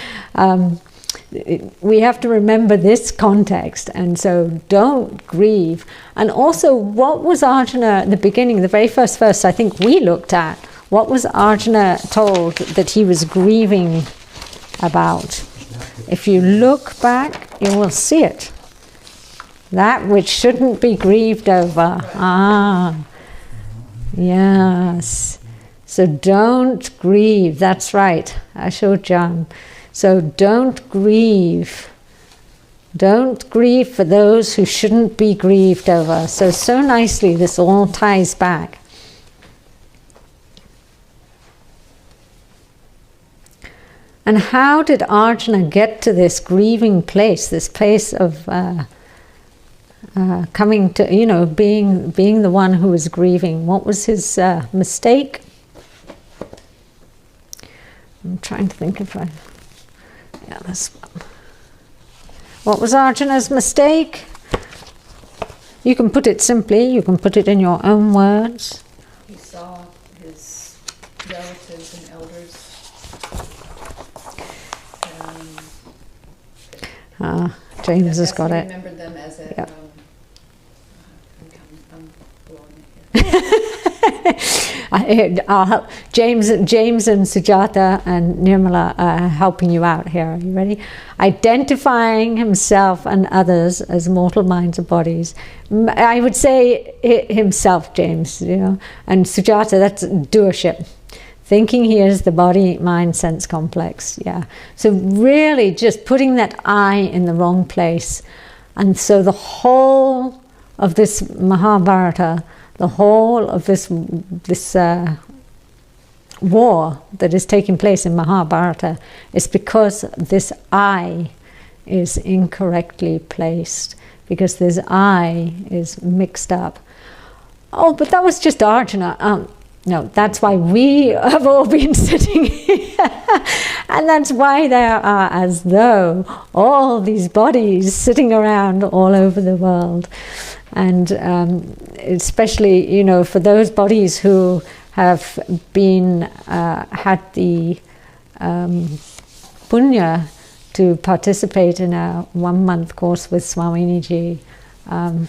we have to remember this context, and so don't grieve. And also, what was Arjuna at the beginning, the very first verse I think we looked at, what was Arjuna told that he was grieving about? If you look back, you will see it. That which shouldn't be grieved over. Yes. So don't grieve. That's right. Ashojan. So don't grieve. Don't grieve for those who shouldn't be grieved over. So nicely this all ties back. And how did Arjuna get to this grieving place, this place of coming to, being the one who was grieving? What was his mistake? I'm trying to think if this one. What was Arjuna's mistake? You can put it simply, you can put it in your own words. He saw his relatives and elders. James has got he it. remembered them as a... Yep. I'm blowing it here. I'll help. James and Sujata and Nirmala are helping you out here. Are you ready? Identifying himself and others as mortal minds and bodies. I would say himself, James, and Sujata, that's doership. Thinking he is the body, mind, sense complex. Yeah. So really just putting that I in the wrong place. And so the whole of this Mahabharata, the whole of this war that is taking place in Mahabharata is because this I is incorrectly placed, because this I is mixed up. Oh, but that was just Arjuna. No, that's why we have all been sitting here. And that's why there are as though all these bodies sitting around all over the world. And especially, for those bodies who have been, had the punya to participate in a 1-month course with Swamini.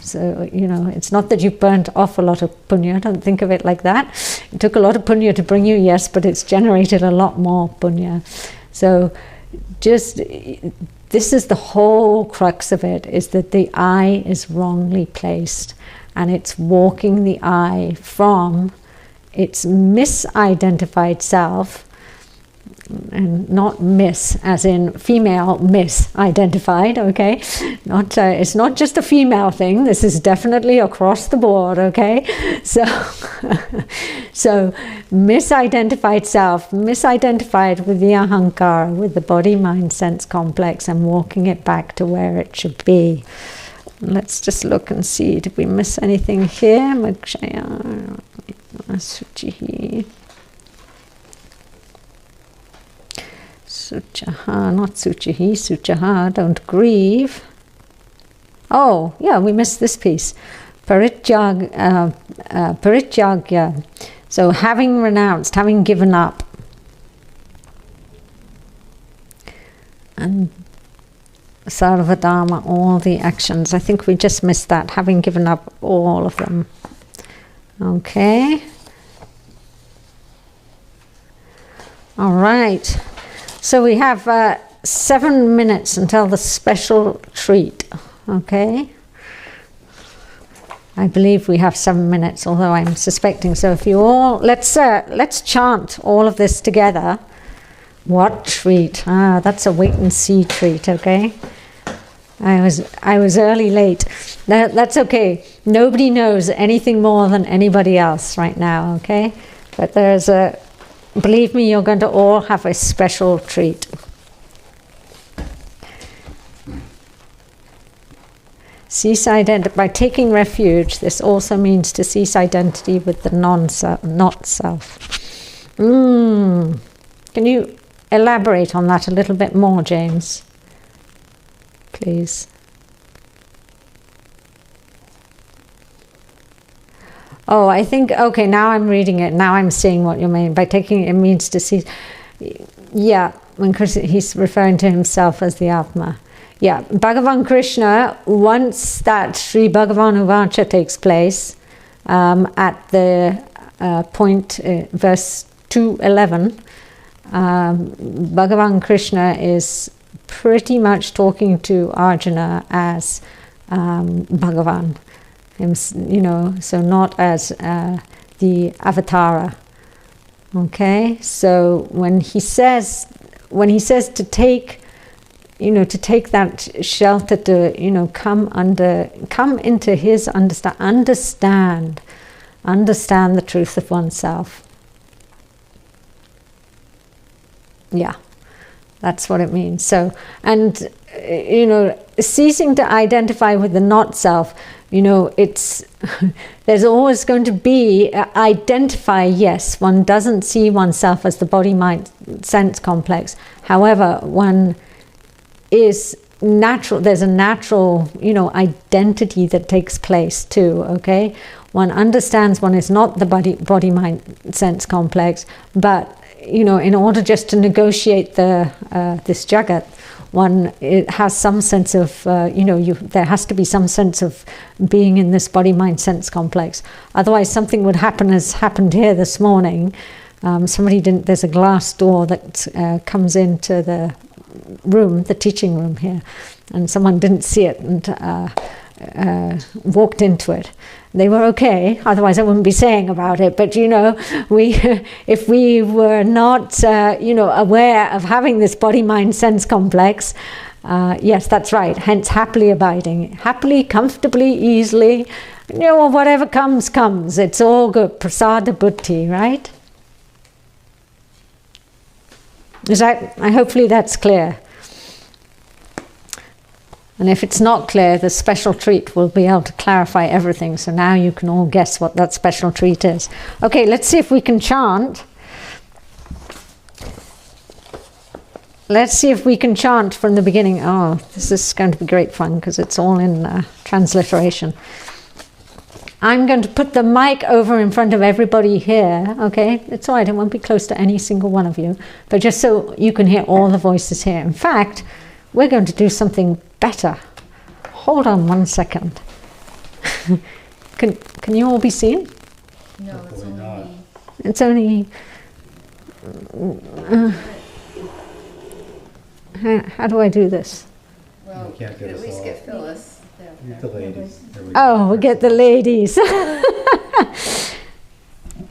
So, it's not that you've burnt off a lot of punya, don't think of it like that. It took a lot of punya to bring you, yes, but it's generated a lot more punya. So just, this is the whole crux of it, is that the I is wrongly placed, and it's walking the I from its misidentified self, and not miss as in female misidentified, okay? It's not just a female thing, this is definitely across the board, okay? So misidentified self, misidentified with the ahankara, with the body mind sense complex, and walking it back to where it should be. Let's just look and see. Did we miss anything here? Makshaya, Suchihi. Suchaha, not Suchihi, Suchaha, don't grieve. Oh, yeah, we missed this piece. Parityagya. So having renounced, having given up. And Sarvadharma, all the actions. I think we just missed that, having given up all of them. Okay. All right. So we have 7 minutes until the special treat. Okay. I believe we have 7 minutes, although I'm suspecting. So if you all, let's chant all of this together. What treat? Ah, that's a wait and see treat, okay? I was early late. That's okay. Nobody knows anything more than anybody else right now, okay? But believe me, you're going to all have a special treat. Cease identity. By taking refuge, this also means to cease identity with the not self. Can you elaborate on that a little bit more, James? Please. Oh, I think, okay, now I'm reading it. Now I'm seeing what you mean. By taking it means to cease. Yeah, when he's referring to himself as the Atma. Yeah, Bhagavan Krishna, once that Sri Bhagavan Uvacha takes place, at the point, verse 211, Bhagavan Krishna is pretty much talking to Arjuna as Bhagavan, so not as the Avatara. Okay, so when he says to take, to take that shelter, to come into his understand the truth of oneself. Yeah, that's what it means. So, and ceasing to identify with the not self, it's there's always going to be identify. Yes, one doesn't see oneself as the body mind sense complex. However, one is natural. There's a natural, identity that takes place too. Okay, one understands one is not the body mind sense complex, but in order just to negotiate this jagat, it has some sense of, there has to be some sense of being in this body mind sense complex. Otherwise, something would happen, as happened here this morning. There's a glass door that comes into the room, the teaching room here, and someone didn't see it and walked into it. They were okay, otherwise I wouldn't be saying about it. But if we were not aware of having this body mind sense complex, yes, that's right, hence happily abiding, happily, comfortably, easily, whatever comes, it's all good, prasada buddhi, right? Hopefully that's clear. And if it's not clear, the special treat will be able to clarify everything. So now you can all guess what that special treat is. Okay, let's see if we can chant. Let's see if we can chant from the beginning. Oh, this is going to be great fun because it's all in transliteration. I'm going to put the mic over in front of everybody here, okay? It's all right, it won't be close to any single one of you, but just so you can hear all the voices here. In fact, we're going to do something better. Hold on 1 second. Can you all be seen? No, it's only me. It's only... how do I do this? Well, You can't get at us least all. get Phyllis. Meet the ladies. There we Oh, go. we get the ladies.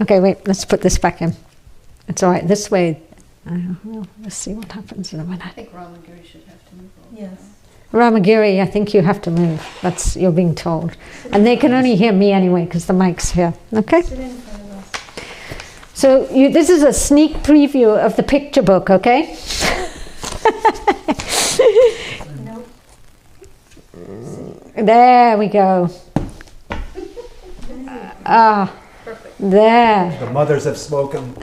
Okay, wait, let's put this back in. It's all right, this way. Well, let's see what happens in a I minute. think Ramagiri should have to move over. Yes. Ramagiri, I think you have to move. You're being told. And they can only hear me anyway because the mic's here. Okay? Sit in front of us. So this is a sneak preview of the picture book, okay? Nope. There we go. There. The mothers have spoken.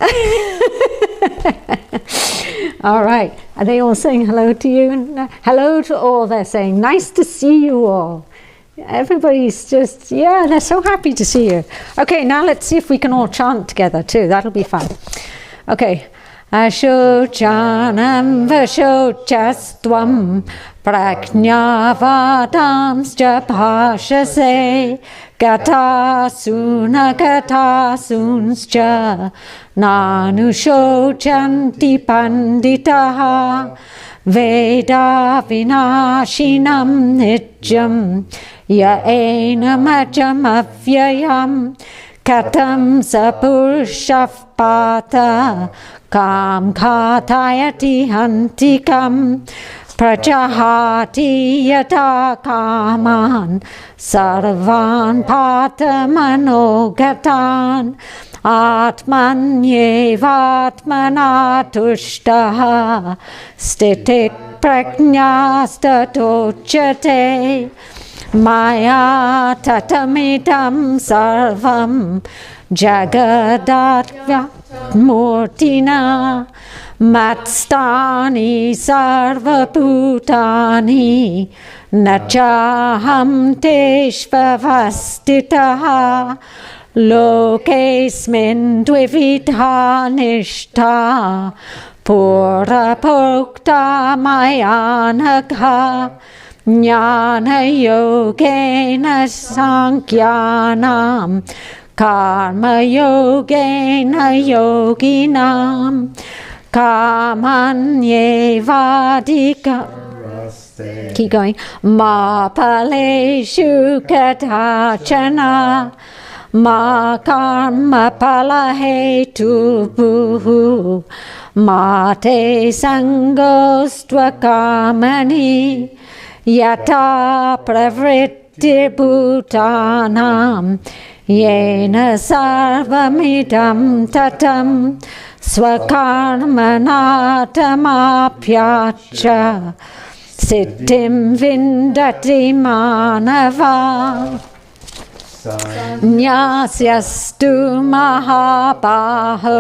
All right. Are they all saying hello to you? Hello to all, they're saying. Nice to see you all. Everybody's just, they're so happy to see you. Okay, now let's see if we can all chant together too. That'll be fun. Okay. Ashojanam vashochastvam prajnavadamscha bhashase gatasuna gatasunscha nanushochanti panditaha veda vinashinam nijjam ya enamajam avyayam katam sapurushah pata kam khatayati hantikam prajahati yata kaman sarvan pata manogatan atmanyevatmana tushtaha stitit prajnastatochate maya tatamidam sarvam jagadatva murtina matstani sarvabhutani nachaham teshvavastitaha lokesmin dvividha nishtha purapokta mayanagha jnana yogena sankyanam karma yogena yoginam kamanyevadika. Keep going. Ma paleshu katachana ma karma palahetubuhu ma te sangostva kamani yata pravritti bhutanam yena sarvamidam tatam swakarmanatamapyacha siddhim vindati manava nyasyastu mahabaho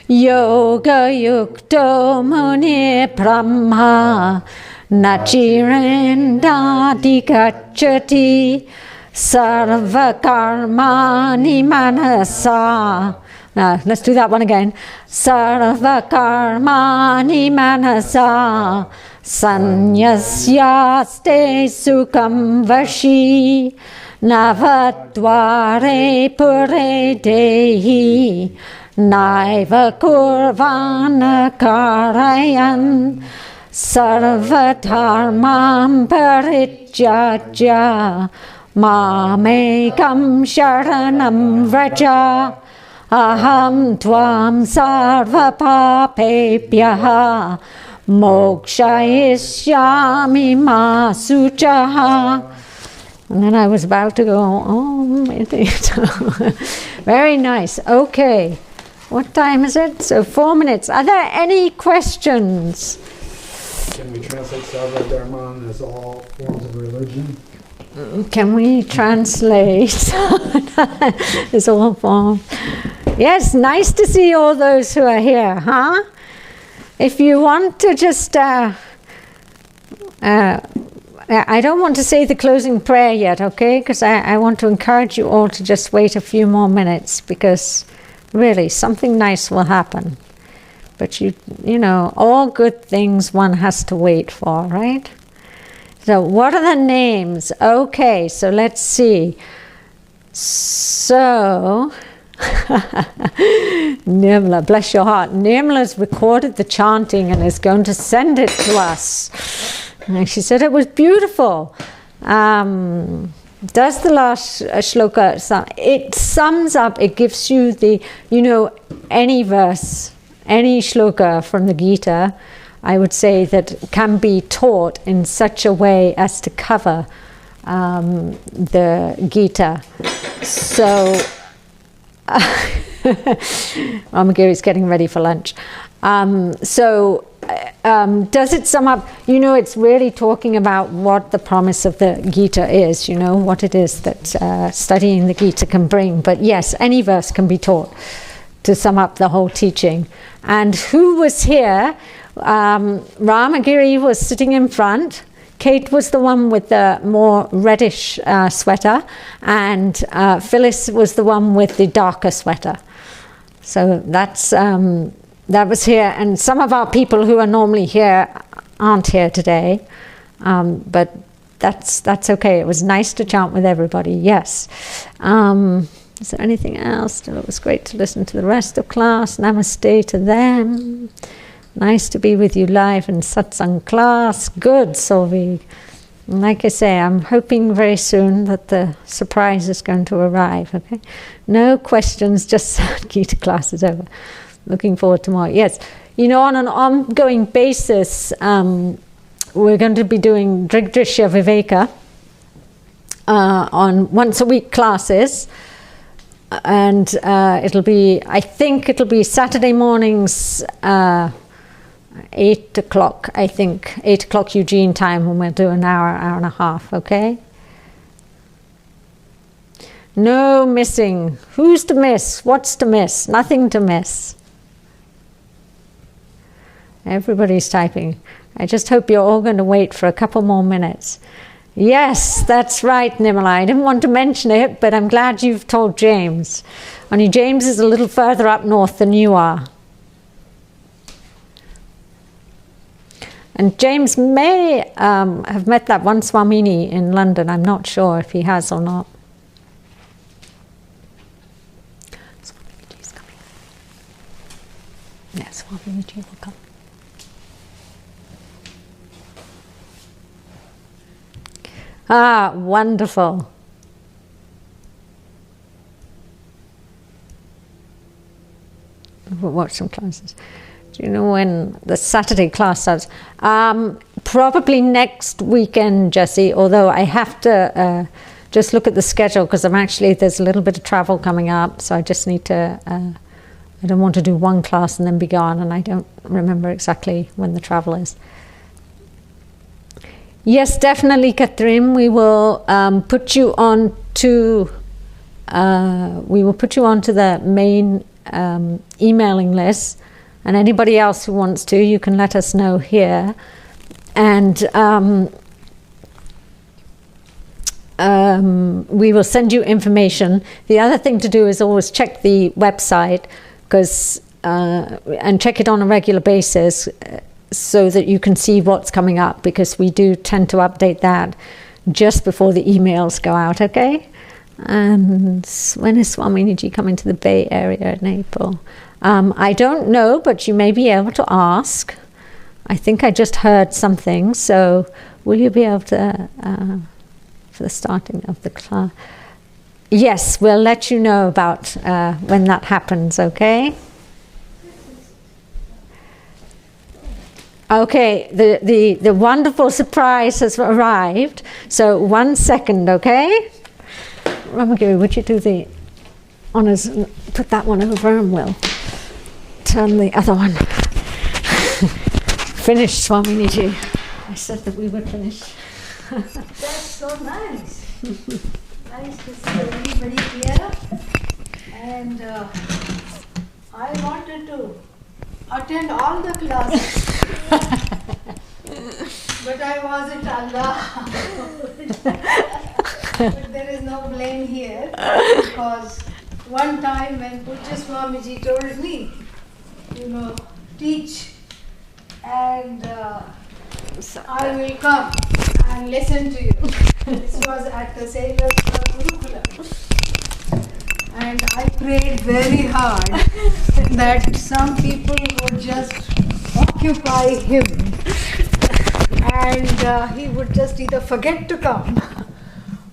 yoga yukto muni brahma nachirendadi gacchati sarva karmani manasa. Now let's do that one again. Sarva karmani manasa sanyasyaste sukham vashi navadvare pure dehi naiva kurvana karayan sarvadharmam parijajya mamekam sharanam vraja aham tvam sarva papebhyaha mokshayishyami ma suchaha. And then I was about to go, very nice. Okay. What time is it? So 4 minutes. Are there any questions? Can we translate Sarva Dharman as all forms of religion? Can we translate as all forms? Yes, nice to see all those who are here, huh? If you want to just, I don't want to say the closing prayer yet, okay? Because I want to encourage you all to just wait a few more minutes, because really something nice will happen. But you know, all good things one has to wait for, right? So what are the names? Okay, so let's see. So, Nirmala, bless your heart. Nirmala's recorded the chanting and is going to send it to us. And she said it was beautiful. Does the last shloka, it sums up, it gives you the, any verse, any shloka from the Gita, I would say that can be taught in such a way as to cover the Gita. So, Mama Gary's getting ready for lunch. So does it sum up? It's really talking about what the promise of the Gita is, what it is that studying the Gita can bring. But yes, any verse can be taught to sum up the whole teaching. And who was here? Ramagiri was sitting in front. Kate was the one with the more reddish sweater, and Phyllis was the one with the darker sweater. So that was here, and some of our people who are normally here aren't here today, but that's okay. It was nice to chant with everybody. Yes. Is there anything else? It was great to listen to the rest of class. Namaste to them. Nice to be with you live in satsang class. Good, Solvi. Like I say, I'm hoping very soon that the surprise is going to arrive. Okay, no questions, just Gita class is over. Looking forward to more. Yes, on an ongoing basis, we're going to be doing Drigdrishya Viveka on once a week classes, and I think it'll be Saturday mornings, 8 o'clock. I think 8 o'clock Eugene time, when we'll do an hour and a half. Okay. No missing. Who's to miss? What's to miss? Nothing to miss. Everybody's typing. I just hope you're all going to wait for a couple more minutes. Yes, that's right, Nimala. I didn't want to mention it, but I'm glad you've told James. Only James is a little further up north than you are. And James may have met that one Swamini in London. I'm not sure if he has or not. Swaminiji's coming. Yes, Swaminiji will come. Ah, wonderful. We'll watch some classes. Do you know when the Saturday class starts? Probably next weekend, Jessie, although I have to just look at the schedule, because there's a little bit of travel coming up, so I just need to, I don't want to do one class and then be gone, and I don't remember exactly when the travel is. Yes, definitely, Catherine. We will put you on to the main emailing list, and anybody else who wants to, you can let us know here. And we will send you information. The other thing to do is always check the website, and check it on a regular basis, so that you can see what's coming up, because we do tend to update that just before the emails go out, okay? And when is Swaminiji coming to the Bay Area in April? I don't know, but you may be able to ask. I think I just heard something, so will you be able to, for the starting of the class? Yes, we'll let you know about when that happens, okay? Okay, the wonderful surprise has arrived. So 1 second, okay? Ramagiri, would you do the honors and put that one over, and we'll turn the other one. Finished, Swaminiji. I said that we would finish. That's so nice. Nice to see everybody here. And I wanted to attend all the classes. But I wasn't allowed. But there is no blame here, because one time when Pujya Swamiji told me, teach, and I will come and listen to you. This was at the Sailors Club Gurukula. And I prayed very hard that some people would just occupy him, and he would just either forget to come,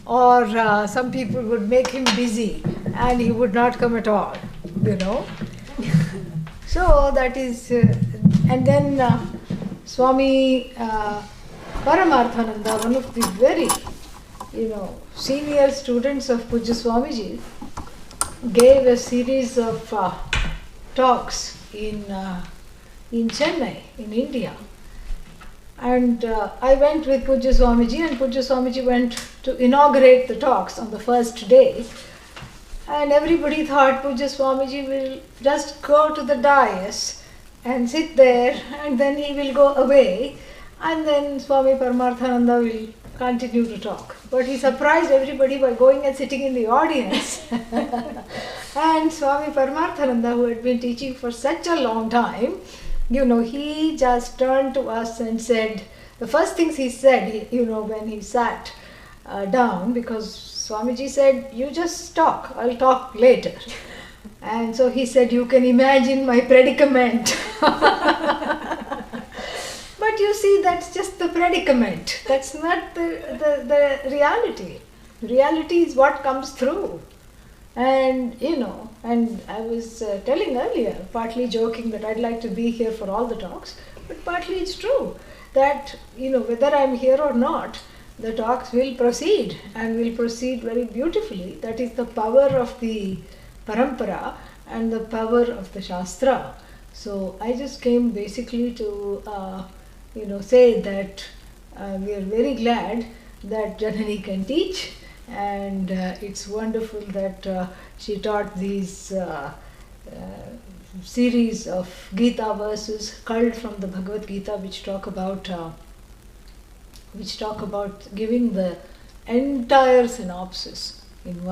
or some people would make him busy and he would not come at all, So that is, and then Swami Paramarthananda, one of the very, senior students of Pujya Swamiji, gave a series of talks in in Chennai, in India. And I went with Pujya Swamiji, and Pujya Swamiji went to inaugurate the talks on the first day. And everybody thought Pujya Swamiji will just go to the dais and sit there, and then he will go away, and then Swami Paramarthananda will continue to talk. But he surprised everybody by going and sitting in the audience. And Swami Paramarthananda, who had been teaching for such a long time, he just turned to us and said, the first things he said, when he sat down, because Swamiji said, you just talk, I'll talk later. And so he said, you can imagine my predicament. But you see, that's just the predicament. That's not the reality. Reality is what comes through. And, and I was telling earlier, partly joking that I'd like to be here for all the talks, but partly it's true that, whether I'm here or not, the talks will proceed and will proceed very beautifully. That is the power of the parampara and the power of the Shastra. So I just came basically to, say that we are very glad that Janani can teach, and it's wonderful that she taught these series of Gita verses culled from the Bhagavad Gita, which talk about giving the entire synopsis in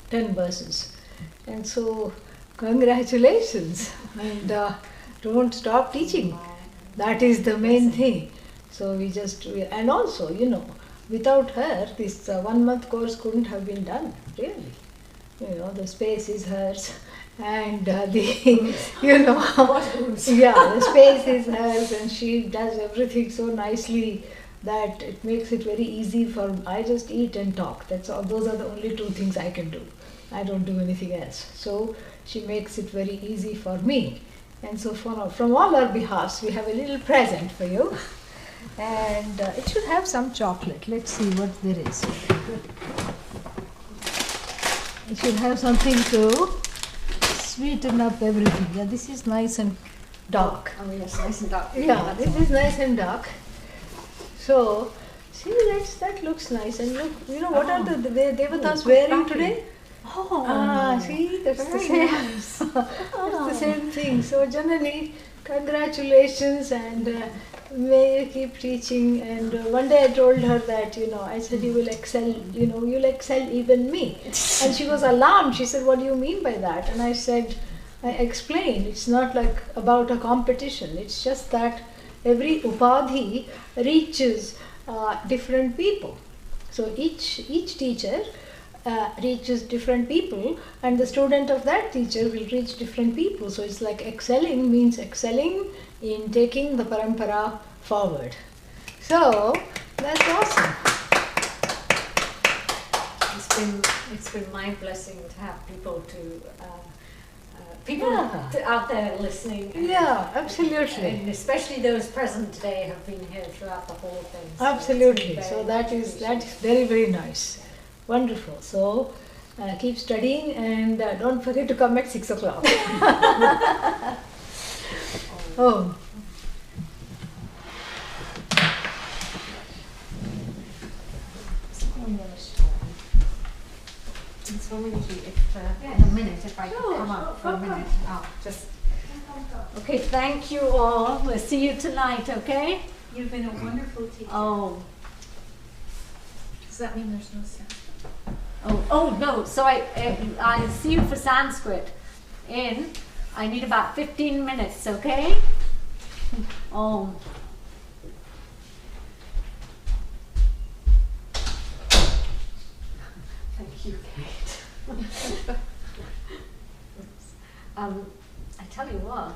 10 verses. And so, congratulations, and don't stop teaching. That is the main thing. So and also, without her, this 1 month course couldn't have been done, really. The space is hers, and the space is hers, and she does everything so nicely that it makes it very easy for, I just eat and talk. That's all. Those are the only 2 things I can do. I don't do anything else. So she makes it very easy for me. And so from all our behalves, we have a little present for you. And it should have some chocolate. Let's see what there is. It should have something to sweeten up everything. Yeah, this is nice and dark. Oh yes, nice and dark. Yeah, this is nice and dark. So, see, that looks nice. And look, what are the devatas wearing today? See, that's the same. Nice. That's the same thing. So, Janani, congratulations, and may you keep teaching. And one day I told her that, I said, you will excel, you'll excel even me. And she was alarmed. She said, what do you mean by that? And I explained, it's not like about a competition. It's just that every upadhi reaches different people. So each teacher reaches different people, and the student of that teacher will reach different people. So it's like excelling means excelling in taking the parampara forward. So that's awesome. It's been my blessing to have people out there listening. Yeah, absolutely. And especially those present today have been here throughout the whole thing. So Absolutely. So that is very, very nice. Wonderful. So keep studying, and don't forget to come at 6 o'clock. Oh. Swamini, in a minute, if I could come up for a minute. Okay, thank you all. We'll see you tonight, okay? You've been a wonderful teacher. Oh. Does that mean there's no sense? Oh no. So I'll see you for Sanskrit I need about 15 minutes, okay? Oh. Thank you, Kate. I tell you what,